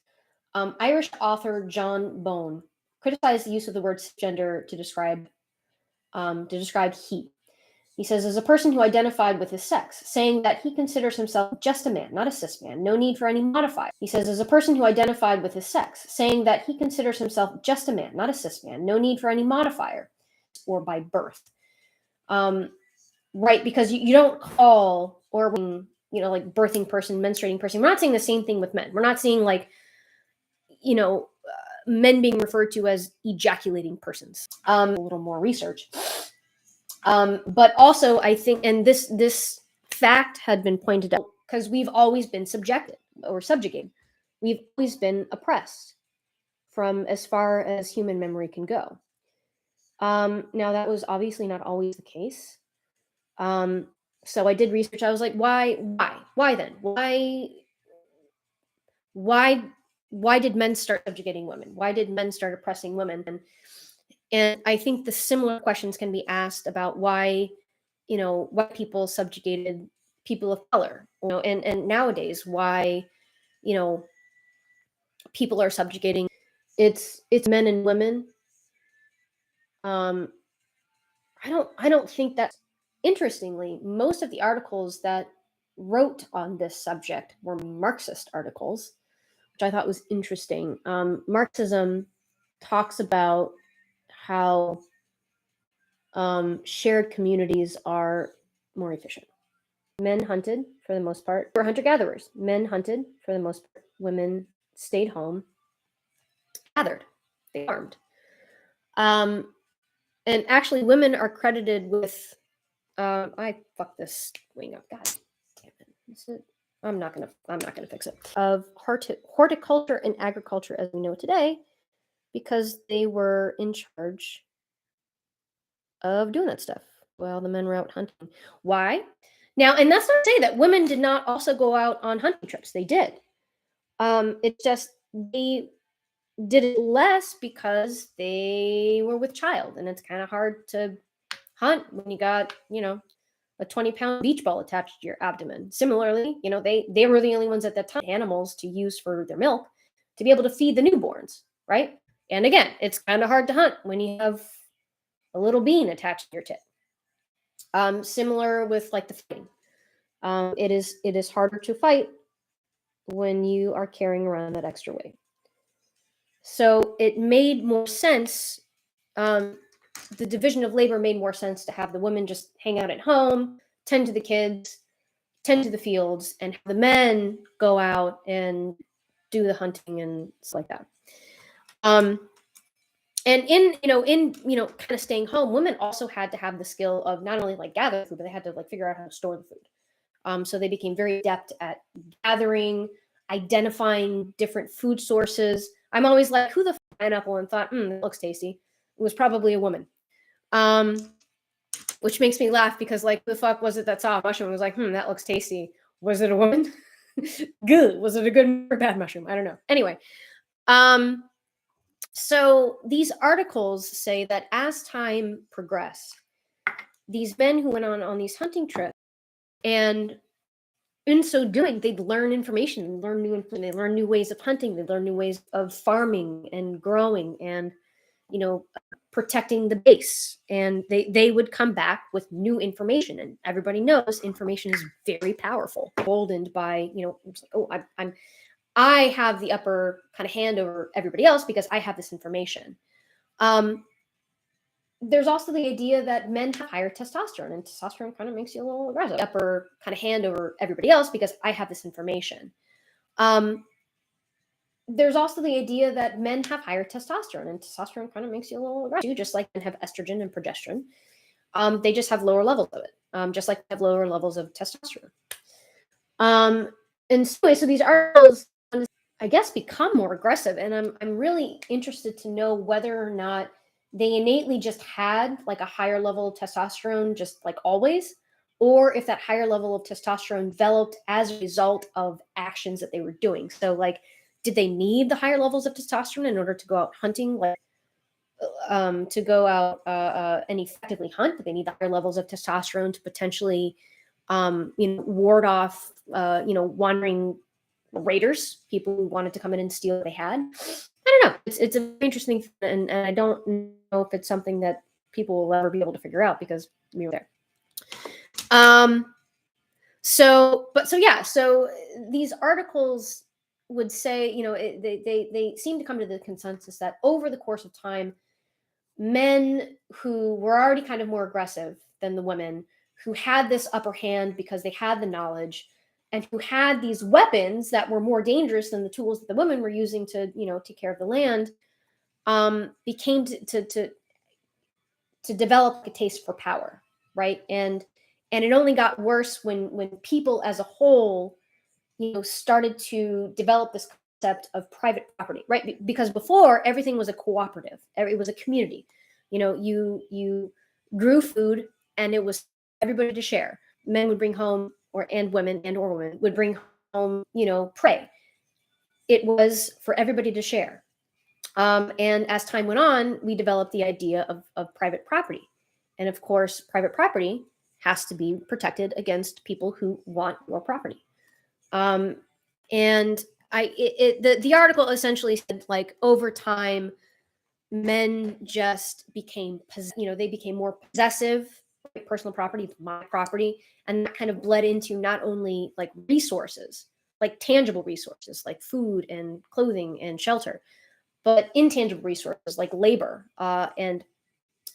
Irish author John Bone criticized the use of the word cisgender to describe he. He says, as a person who identified with his sex, saying that he considers himself just a man, not a cis man, no need for any modifier. He says, as a person who identified with his sex, saying that he considers himself just a man, not a cis man, no need for any modifier, or by birth. Right, because you don't call, or you know, like birthing person, menstruating person. We're not saying the same thing with men. We're not seeing like, you know, men being referred to as ejaculating persons. A little more research. But also, I think, and this fact had been pointed out, because we've always been subjected or subjugated. We've always been oppressed from as far as human memory can go. Now, that was obviously not always the case. So I did research. I was like, why then? Why did men start subjugating women? Why did men start oppressing women? And I think the similar questions can be asked about why, you know, white people subjugated people of color, you know, and nowadays why, you know, people are subjugating it's men and women. I don't think that. Interestingly, most of the articles that wrote on this subject were Marxist articles, which I thought was interesting. Marxism talks about how shared communities are more efficient. Men hunted for the most part. We're hunter gatherers. Men hunted for the most part. Women stayed home, gathered, they farmed. And actually, women are credited with. I fucked this wing up. God damn it! Is it? I'm not gonna fix it. Of horticulture and agriculture as we know today, because they were in charge of doing that stuff while the men were out hunting. Why? Now, and that's not to say that women did not also go out on hunting trips. They did. It's just they did it less because they were with child, and it's kind of hard to hunt when you got, you know, a 20-pound beach ball attached to your abdomen. Similarly, you know, they were the only ones at that time, animals to use for their milk, to be able to feed the newborns, right? And again, it's kind of hard to hunt when you have a little bean attached to your tit. Similar with like the fighting. It is harder to fight when you are carrying around that extra weight. So it made more sense. The division of labor made more sense to have the women just hang out at home, tend to the kids, tend to the fields, and have the men go out and do the hunting and stuff like that. And in kind of staying home, women also had to have the skill of not only like gather food, but they had to like figure out how to store the food. So they became very adept at gathering, identifying different food sources. I'm always like, who the pineapple, and thought, that looks tasty. It was probably a woman. Which makes me laugh because like, the fuck was it that saw a mushroom and was like, that looks tasty? Was it a woman? Good. Was it a good or bad mushroom? I don't know. Anyway, so these articles say that as time progressed, these men who went on these hunting trips, and in so doing, they'd learn information, they learn new ways of hunting, they learn new ways of farming and growing, and protecting the base, and they would come back with new information, and everybody knows information is very powerful, emboldened by, it's like, oh, I have the upper kind of hand over everybody else because I have this information. There's also the idea that men have higher testosterone, and testosterone kind of makes you a little aggressive. Upper kind of hand over everybody else because I have this information. There's also the idea that men have higher testosterone, and testosterone kind of makes you a little aggressive, just like men have estrogen and progesterone. They just have lower levels of it, just like they have lower levels of testosterone. And so these articles, I guess, become more aggressive, and I'm really interested to know whether or not they innately just had like a higher level of testosterone, just like always, or if that higher level of testosterone developed as a result of actions that they were doing. So, like, did they need the higher levels of testosterone in order to go out hunting, like to go out and effectively hunt? Did they need the higher levels of testosterone to potentially, ward off, wandering raiders, people who wanted to come in and steal what they had? I don't know. It's a very interesting thing, and I don't know if it's something that people will ever be able to figure out because we were there. So these articles would say, they seem to come to the consensus that over the course of time, men who were already kind of more aggressive than the women, who had this upper hand because they had the knowledge, and who had these weapons that were more dangerous than the tools that the women were using to, take care of the land, became to develop a taste for power, right? And it only got worse when people as a whole, started to develop this concept of private property, right? Because before, everything was a cooperative, it was a community. You grew food, and it was everybody to share. Men would bring home, or women would bring home, prey. It was for everybody to share. And as time went on, we developed the idea of private property. And of course, private property has to be protected against people who want your property. And the article essentially said, like, over time, men just became, they became more possessive. Personal property, my property, and that kind of bled into not only like resources, like tangible resources, like food and clothing and shelter, but intangible resources like labor and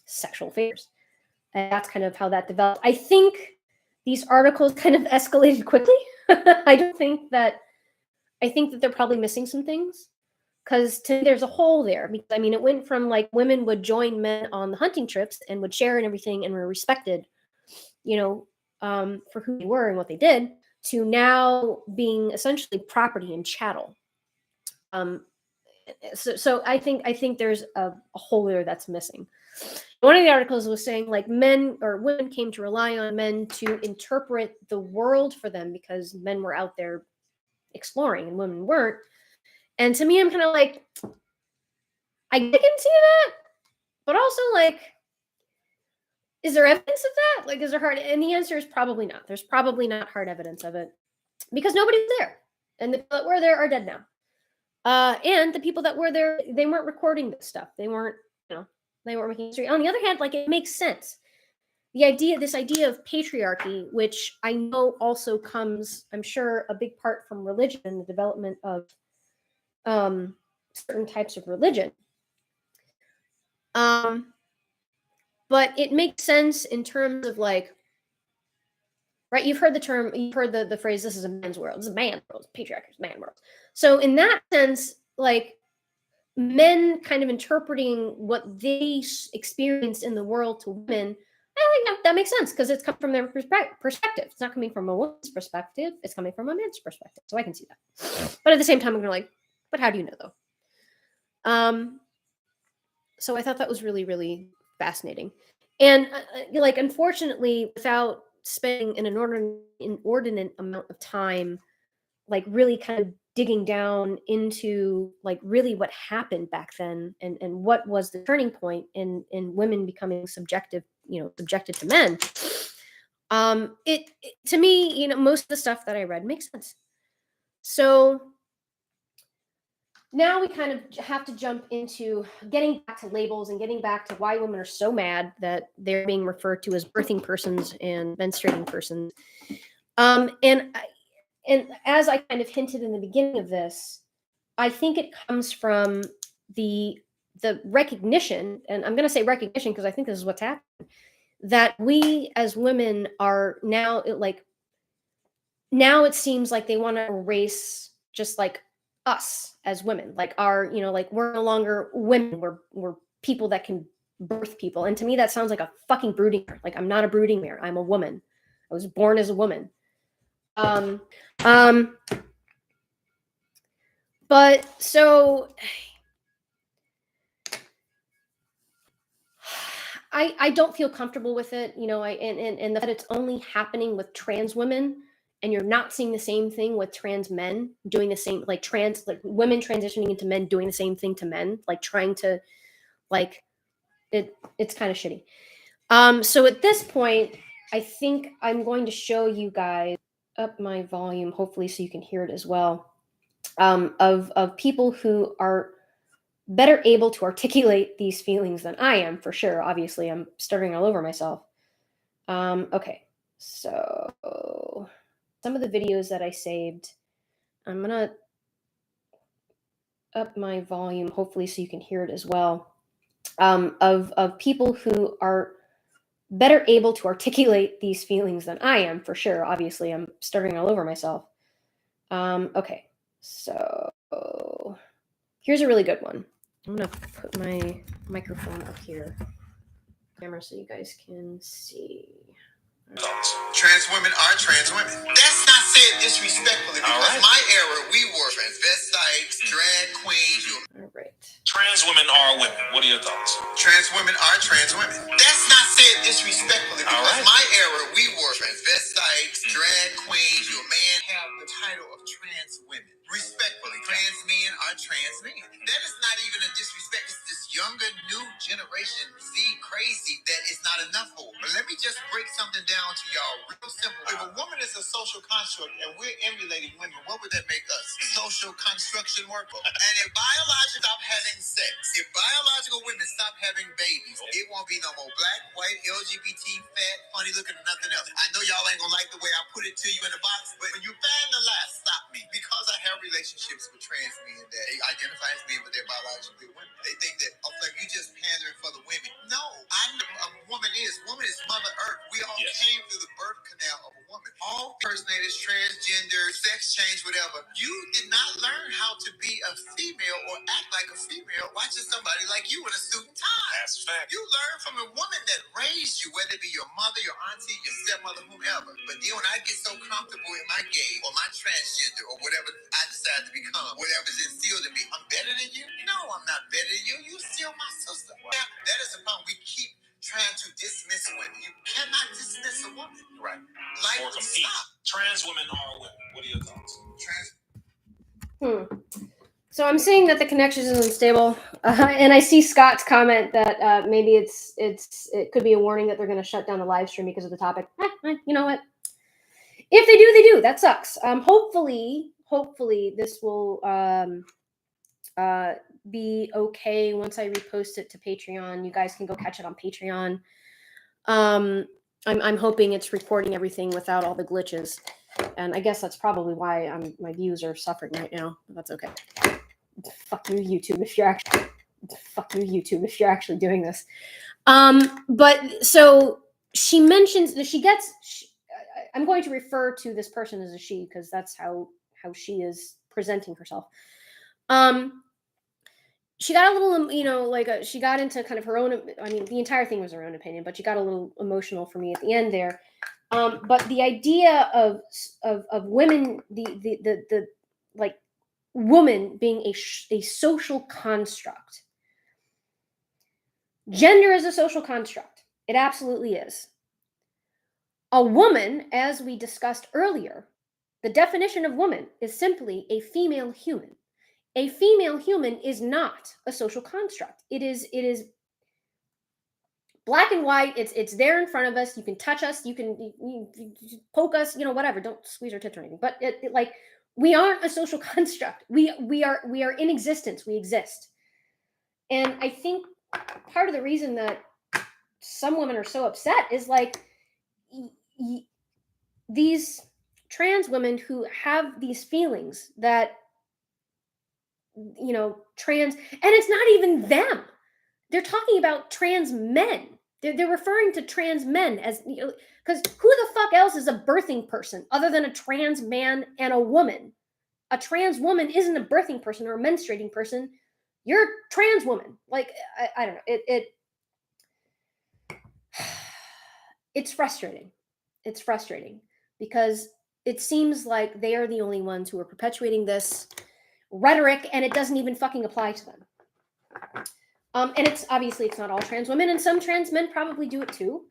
sexual favors. And that's kind of how that developed. I think these articles kind of escalated quickly. I think that they're probably missing some things, because there's a hole there. Because I mean, it went from like women would join men on the hunting trips and would share and everything and were respected, for who they were and what they did, to now being essentially property and chattel. So I think there's a hole there that's missing. One of the articles was saying, like, men or women came to rely on men to interpret the world for them because men were out there exploring and women weren't. And to me, I'm kind of like, I can see that, but also, like, is there evidence of that? Like, is there hard? And the answer is probably not. There's probably not hard evidence of it because nobody's there, and the people that were there are dead now. And the people that were there, they weren't recording this stuff. They weren't, they weren't making history. On the other hand, like, it makes sense. This idea of patriarchy, which I know also comes, I'm sure, a big part from religion and the development of certain types of religion. But it makes sense in terms of, like, right? You've heard the phrase, this is a man's world. This is a man's world. Patriarchy is a man's world. So in that sense, like, men kind of interpreting what they experienced in the world to women, I think that makes sense because it's come from their perspective. It's not coming from a woman's perspective. It's coming from a man's perspective. So I can see that. But at the same time, I'm going to, like, but how do you know, though? So I thought that was really, really fascinating. And like, unfortunately, without spending an inordinate amount of time, like, really kind of digging down into, like, really what happened back then, and what was the turning point in women becoming subjected to men. It to me, most of the stuff that I read makes sense. So now we kind of have to jump into getting back to labels and getting back to why women are so mad that they're being referred to as birthing persons and menstruating persons. And as I kind of hinted in the beginning of this, I think it comes from the recognition, and I'm going to say recognition because I think this is what's happening, that we as women are now now it seems like they want to erase just like us as women, like like we're no longer women, we're people that can birth people. And to me that sounds like a fucking brooding mare. Like, I'm not a brooding mare, I'm a woman. I was born as a woman. um but so I don't feel comfortable with it, and that it's only happening with trans women, and you're not seeing the same thing with trans men doing the same, like women transitioning into men doing the same thing to men, like trying to like it's kind of shitty. So at this point, I think I'm going to show you guys up my volume, hopefully, so you can hear it as well. Of people who are better able to articulate these feelings than I am, for sure. Obviously, I'm stuttering all over myself. Okay, so some of the videos that I saved, I'm gonna up my volume, hopefully, so you can hear it as well. Of people who are better able to articulate these feelings than I am, for sure. Obviously, I'm stuttering all over myself. Okay, so here's a really good one. I'm gonna put my microphone up here, camera, so you guys can see. Trans women are trans women. That's not said disrespectfully, because my era, we wore transvestites, drag queens. All right. Trans women are women. What are your thoughts? Trans women are trans women. That's not said disrespectfully, because my era, we wore transvestites, drag queens. You a man have the title of trans women. Respectfully, trans men are trans men. That is not even a disrespect. It's this younger, new generation, Z crazy, that is not enough for. But let me just break something down to y'all real simple. If a woman is a social construct and we're emulating women, what would that make us? Social construction worker. And if biological stop having sex, if biological women stop having babies, it won't be no more black, white, LGBT, fat, funny looking, or nothing else. I know y'all ain't gonna like the way I put it to you in the box, but when you find the lie, stop me. Because I have relationships with trans men that they identify as men, but they're biologically women. They think that, oh, like, you just pandering for the women. No, I know a woman is Mother Earth. We all came through the birth canal of a woman. All personators, transgender, sex change, whatever. You did not learn how to be a female or act like a female watching somebody like you in a suit and tie. That's fact. You learn from a woman that raised you, whether it be your mother, your auntie, your stepmother, whomever. But then when I get so comfortable in my gay or my transgender or whatever I decide to become, whatever's instilled in me, I'm better than you? No, I'm not better than you. You still my sister. Wow. That is the problem. We keep trying to dismiss women. You cannot dismiss a woman. Right. Like, stop. Trans women are women. What are your thoughts? So I'm seeing that the connection is unstable, and I see Scott's comment that maybe it could be a warning that they're going to shut down the live stream because of the topic. You know what? If they do, they do. That sucks. Hopefully this will be okay once I repost it to Patreon. You guys can go catch it on Patreon. I'm hoping it's recording everything without all the glitches, and I guess that's probably why my views are suffering right now. But that's okay. Fuck you, YouTube, if you're actually doing this. But so she mentions that I'm going to refer to this person as a she because that's how she is presenting herself. She got a little, she got into kind of her own. I mean, the entire thing was her own opinion, but she got a little emotional for me at the end there. But the idea of women, the like woman being a social construct. Gender is a social construct. It absolutely is. A woman, as we discussed earlier, the definition of woman is simply a female human. A female human is not a social construct. It is black and white. It's there in front of us. You can touch us. You can poke us. Whatever. Don't squeeze our tits or anything. But We aren't a social construct. We are in existence. We exist. And I think part of the reason that some women are so upset is like these trans women who have these feelings that trans, and it's not even them. They're talking about trans men. They're referring to trans men as, because who the fuck else is a birthing person other than a trans man and a woman? A trans woman isn't a birthing person or a menstruating person. You're a trans woman. Like, I don't know. It's frustrating. It's frustrating because it seems like they are the only ones who are perpetuating this rhetoric, and it doesn't even fucking apply to them. And it's obviously it's not all trans women, and some trans men probably do it too.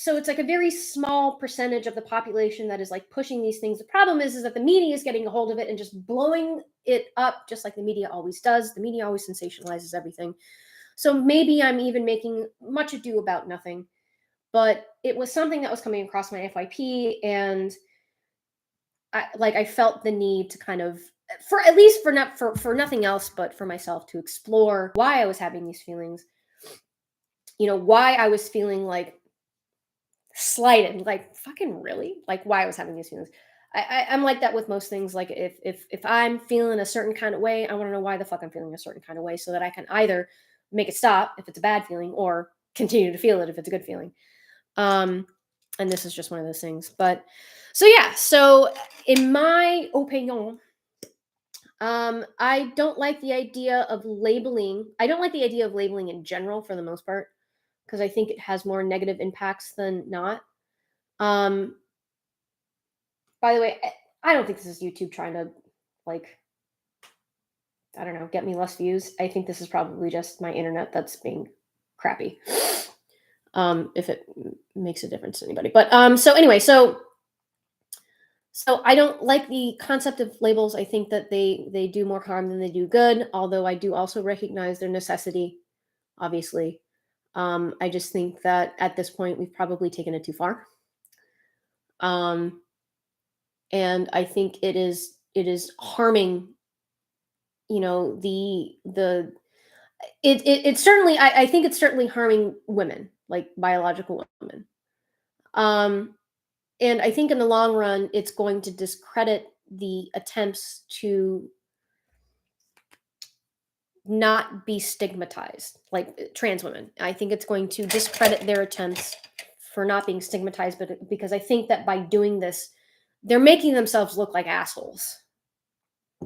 So it's like a very small percentage of the population that is like pushing these things. The problem is that the media is getting a hold of it and just blowing it up, just like the media always does. The media always sensationalizes everything. So maybe I'm even making much ado about nothing, but it was something that was coming across my FYP, and I felt the need to kind of, for at least for nothing else, but for myself to explore why I was having these feelings. Why I was feeling like slighted, like fucking really, like why I was having these feelings. I'm like that with most things. Like if I'm feeling a certain kind of way, I want to know why the fuck I'm feeling a certain kind of way, so that I can either make it stop if it's a bad feeling, or continue to feel it if it's a good feeling. And this is just one of those things. But so in my opinion, I don't like the idea of labeling. I don't like the idea of labeling in general for the most part, because I think it has more negative impacts than not. By the way, I don't think this is YouTube trying to, like, I don't know, get me less views. I think this is probably just my internet that's being crappy. If it makes a difference to anybody. But so anyway, so I don't like the concept of labels. I think that they do more harm than they do good, although I do also recognize their necessity, obviously. I just think that at this point we've probably taken it too far. And I think it is harming, it's certainly, I think it's certainly harming women, like biological women. And I think in the long run, it's going to discredit the attempts to not be stigmatized, like trans women. I think it's going to discredit their attempts for not being stigmatized, but because I think that by doing this, they're making themselves look like assholes.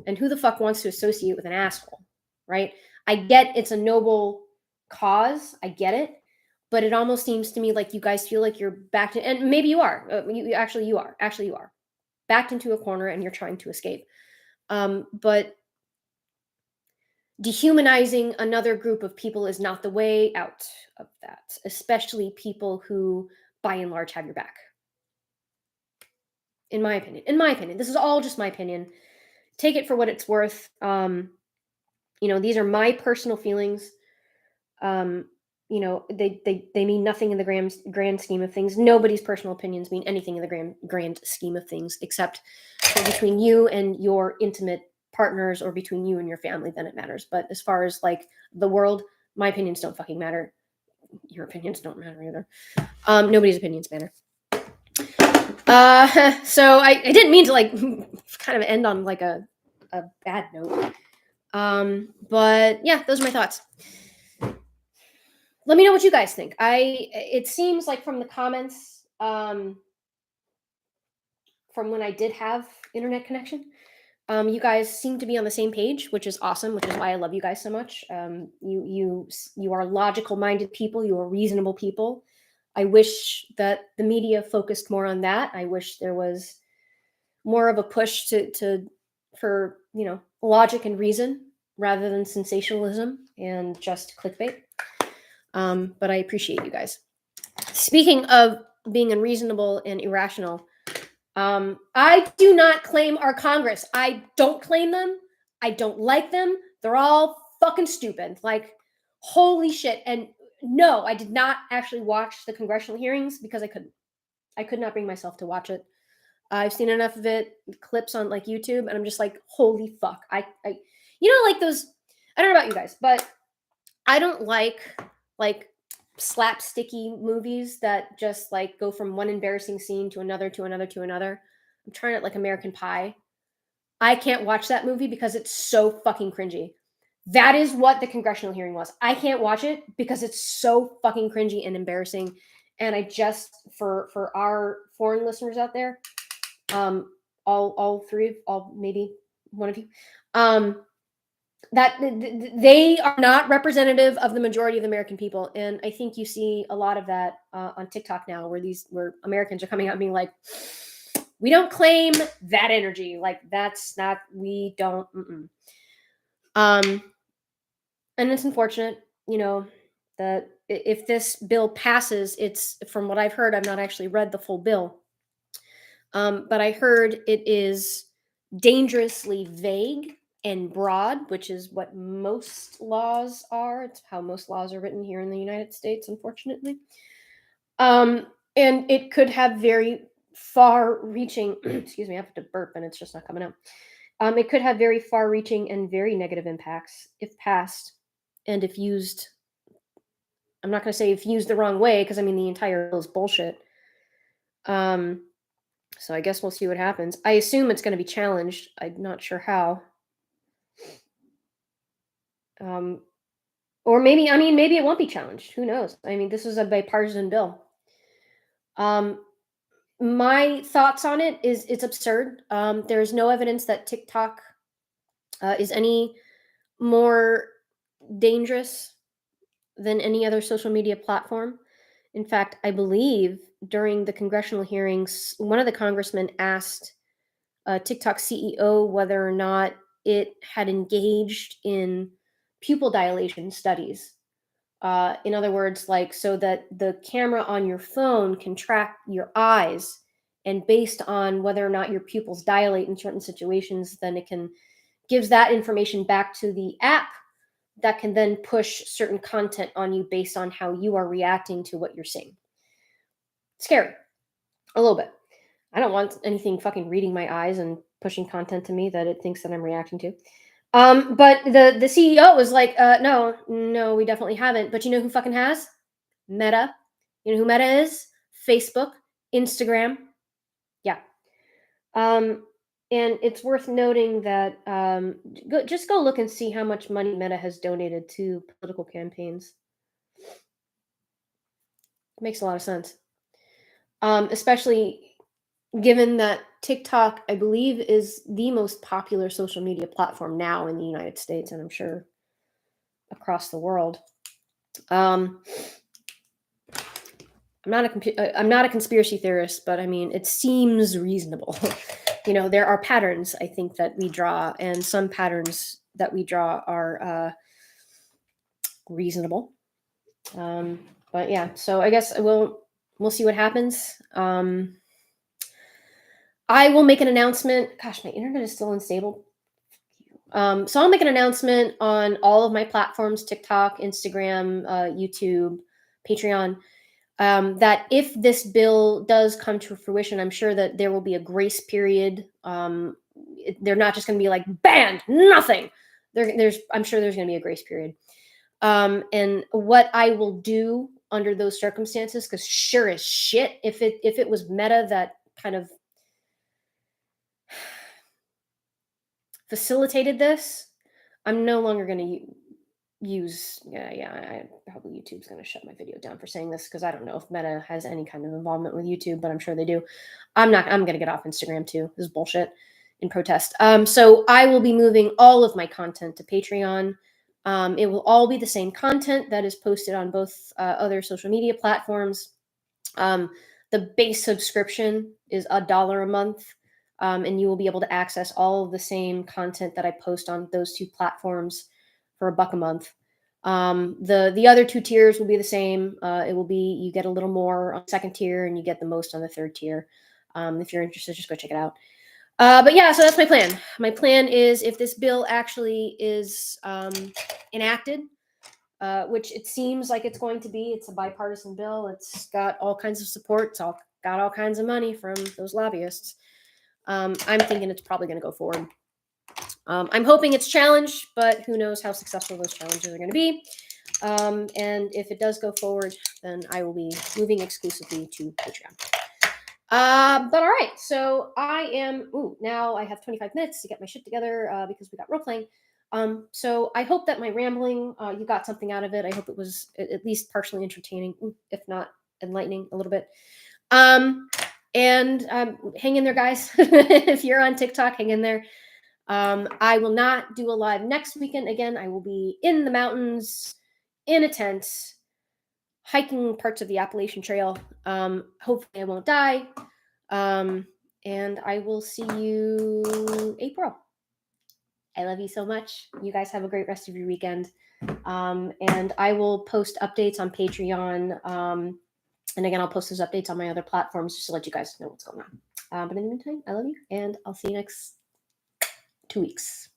And who the fuck wants to associate with an asshole, right? I get it's a noble cause. I get it. But it almost seems to me like you guys feel like you're backed in, and maybe you are. You are backed into a corner and you're trying to escape. But dehumanizing another group of people is not the way out of that, especially people who, by and large, have your back. In my opinion, this is all just my opinion. Take it for what it's worth. These are my personal feelings. They mean nothing in the grand scheme of things. Nobody's personal opinions mean anything in the grand scheme of things, except for between you and your intimate partners, or between you and your family, then it matters. But as far as like the world, my opinions don't fucking matter. Your opinions don't matter either. Nobody's opinions matter. So I didn't mean to like kind of end on like a bad note. But yeah, those are my thoughts. Let me know what you guys think. It seems like from the comments, from when I did have internet connection, you guys seem to be on the same page, which is awesome, which is why I love you guys so much. You are logical-minded people. You are reasonable people. I wish that the media focused more on that. I wish there was more of a push for logic and reason rather than sensationalism and just clickbait. But I appreciate you guys. Speaking of being unreasonable and irrational, I do not claim our Congress. I don't claim them. I don't like them. They're all fucking stupid. Like, holy shit. And no, I did not actually watch the congressional hearings because I couldn't. I could not bring myself to watch it. I've seen enough of it, clips on like YouTube, and I'm just like, holy fuck. You know, like those, I don't know about you guys, but I don't like slapsticky movies that just like go from one embarrassing scene to another to another to another. I'm trying it like American Pie. I can't watch that movie because it's so fucking cringy. That is what the congressional hearing was. I can't watch it because it's so fucking cringy and embarrassing. And I just for our foreign listeners out there, all three, all maybe one of you, that they are not representative of the majority of the American people. And I think you see a lot of that on TikTok now, where Americans are coming out and being like, we don't claim that energy. Like that's not, we don't. And it's unfortunate, you know, that if this bill passes, it's, from what I've heard, I've not actually read the full bill, but I heard it is dangerously vague and broad, which is what most laws are. It's how most laws are written here in the United States, unfortunately. And it could have very far-reaching, excuse me, I have to burp and it's just not coming out. It could have very far-reaching and very negative impacts if passed and if used. I'm not going to say if used the wrong way, because I mean the entire bill is bullshit. So I guess we'll see what happens. I assume it's going to be challenged. I'm not sure how. Or maybe, I mean, maybe it won't be challenged. Who knows? I mean, this is a bipartisan bill. My thoughts on it is it's absurd. There's no evidence that TikTok is any more dangerous than any other social media platform. In fact, I believe during the congressional hearings, one of the congressmen asked TikTok CEO whether or not it had engaged in pupil dilation studies. In other words, like so that the camera on your phone can track your eyes, and based on whether or not your pupils dilate in certain situations, then it can gives that information back to the app that can then push certain content on you based on how you are reacting to what you're seeing. Scary, a little bit. I don't want anything fucking reading my eyes and pushing content to me that it thinks that I'm reacting to. But the CEO was like, no, we definitely haven't. But you know who fucking has? Meta. You know who Meta is? Facebook, Instagram. Yeah. And it's worth noting that just go look and see how much money Meta has donated to political campaigns. It makes a lot of sense. Especially given that TikTok, I believe, is the most popular social media platform now in the United States, and I'm sure across the world. I'm not a conspiracy theorist, but I mean, it seems reasonable. You know, there are patterns, I think, that we draw, and some patterns that we draw are reasonable. But yeah, so I guess we'll see what happens. I will make an announcement. Gosh, my internet is still unstable. So I'll make an announcement on all of my platforms: TikTok, Instagram, YouTube, Patreon. That if this bill does come to fruition, I'm sure that there will be a grace period. They're not just going to be like banned, nothing. I'm sure there's going to be a grace period. And what I will do under those circumstances, because sure as shit, if it was Meta that kind of facilitated this, I'm no longer going to use probably YouTube's going to shut my video down for saying this, because I don't know if Meta has any kind of involvement with YouTube, but I'm sure they do. I'm going to get off Instagram too. This is bullshit in protest. So I will be moving all of my content to Patreon. It will all be the same content that is posted on both other social media platforms. The base subscription is $1 a month. And you will be able to access all of the same content that I post on those two platforms for $1 a month. The other two tiers will be the same. It will be, you get a little more on the second tier and you get the most on the third tier. If you're interested, just go check it out. But yeah, so that's my plan. My plan is, if this bill actually is enacted, which it seems like it's going to be, it's a bipartisan bill. It's got all kinds of support. It's got all kinds of money from those lobbyists. I'm thinking it's probably going to go forward. I'm hoping it's challenged, but who knows how successful those challenges are going to be. And if it does go forward, then I will be moving exclusively to Patreon. But all right, so I am. Now I have 25 minutes to get my shit together because we got role playing. So I hope that my rambling, you got something out of it. I hope it was at least partially entertaining, if not enlightening a little bit. And hang in there, guys. If you're on TikTok, hang in there. I will not do a live next weekend. Again, I will be in the mountains in a tent, hiking parts of the Appalachian Trail. Hopefully, I won't die. And I will see you April. I love you so much. You guys have a great rest of your weekend. And I will post updates on Patreon. And again, I'll post those updates on my other platforms just to let you guys know what's going on. But in the meantime, I love you, and I'll see you next 2 weeks.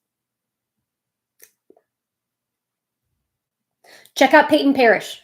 Check out Peyton Parrish.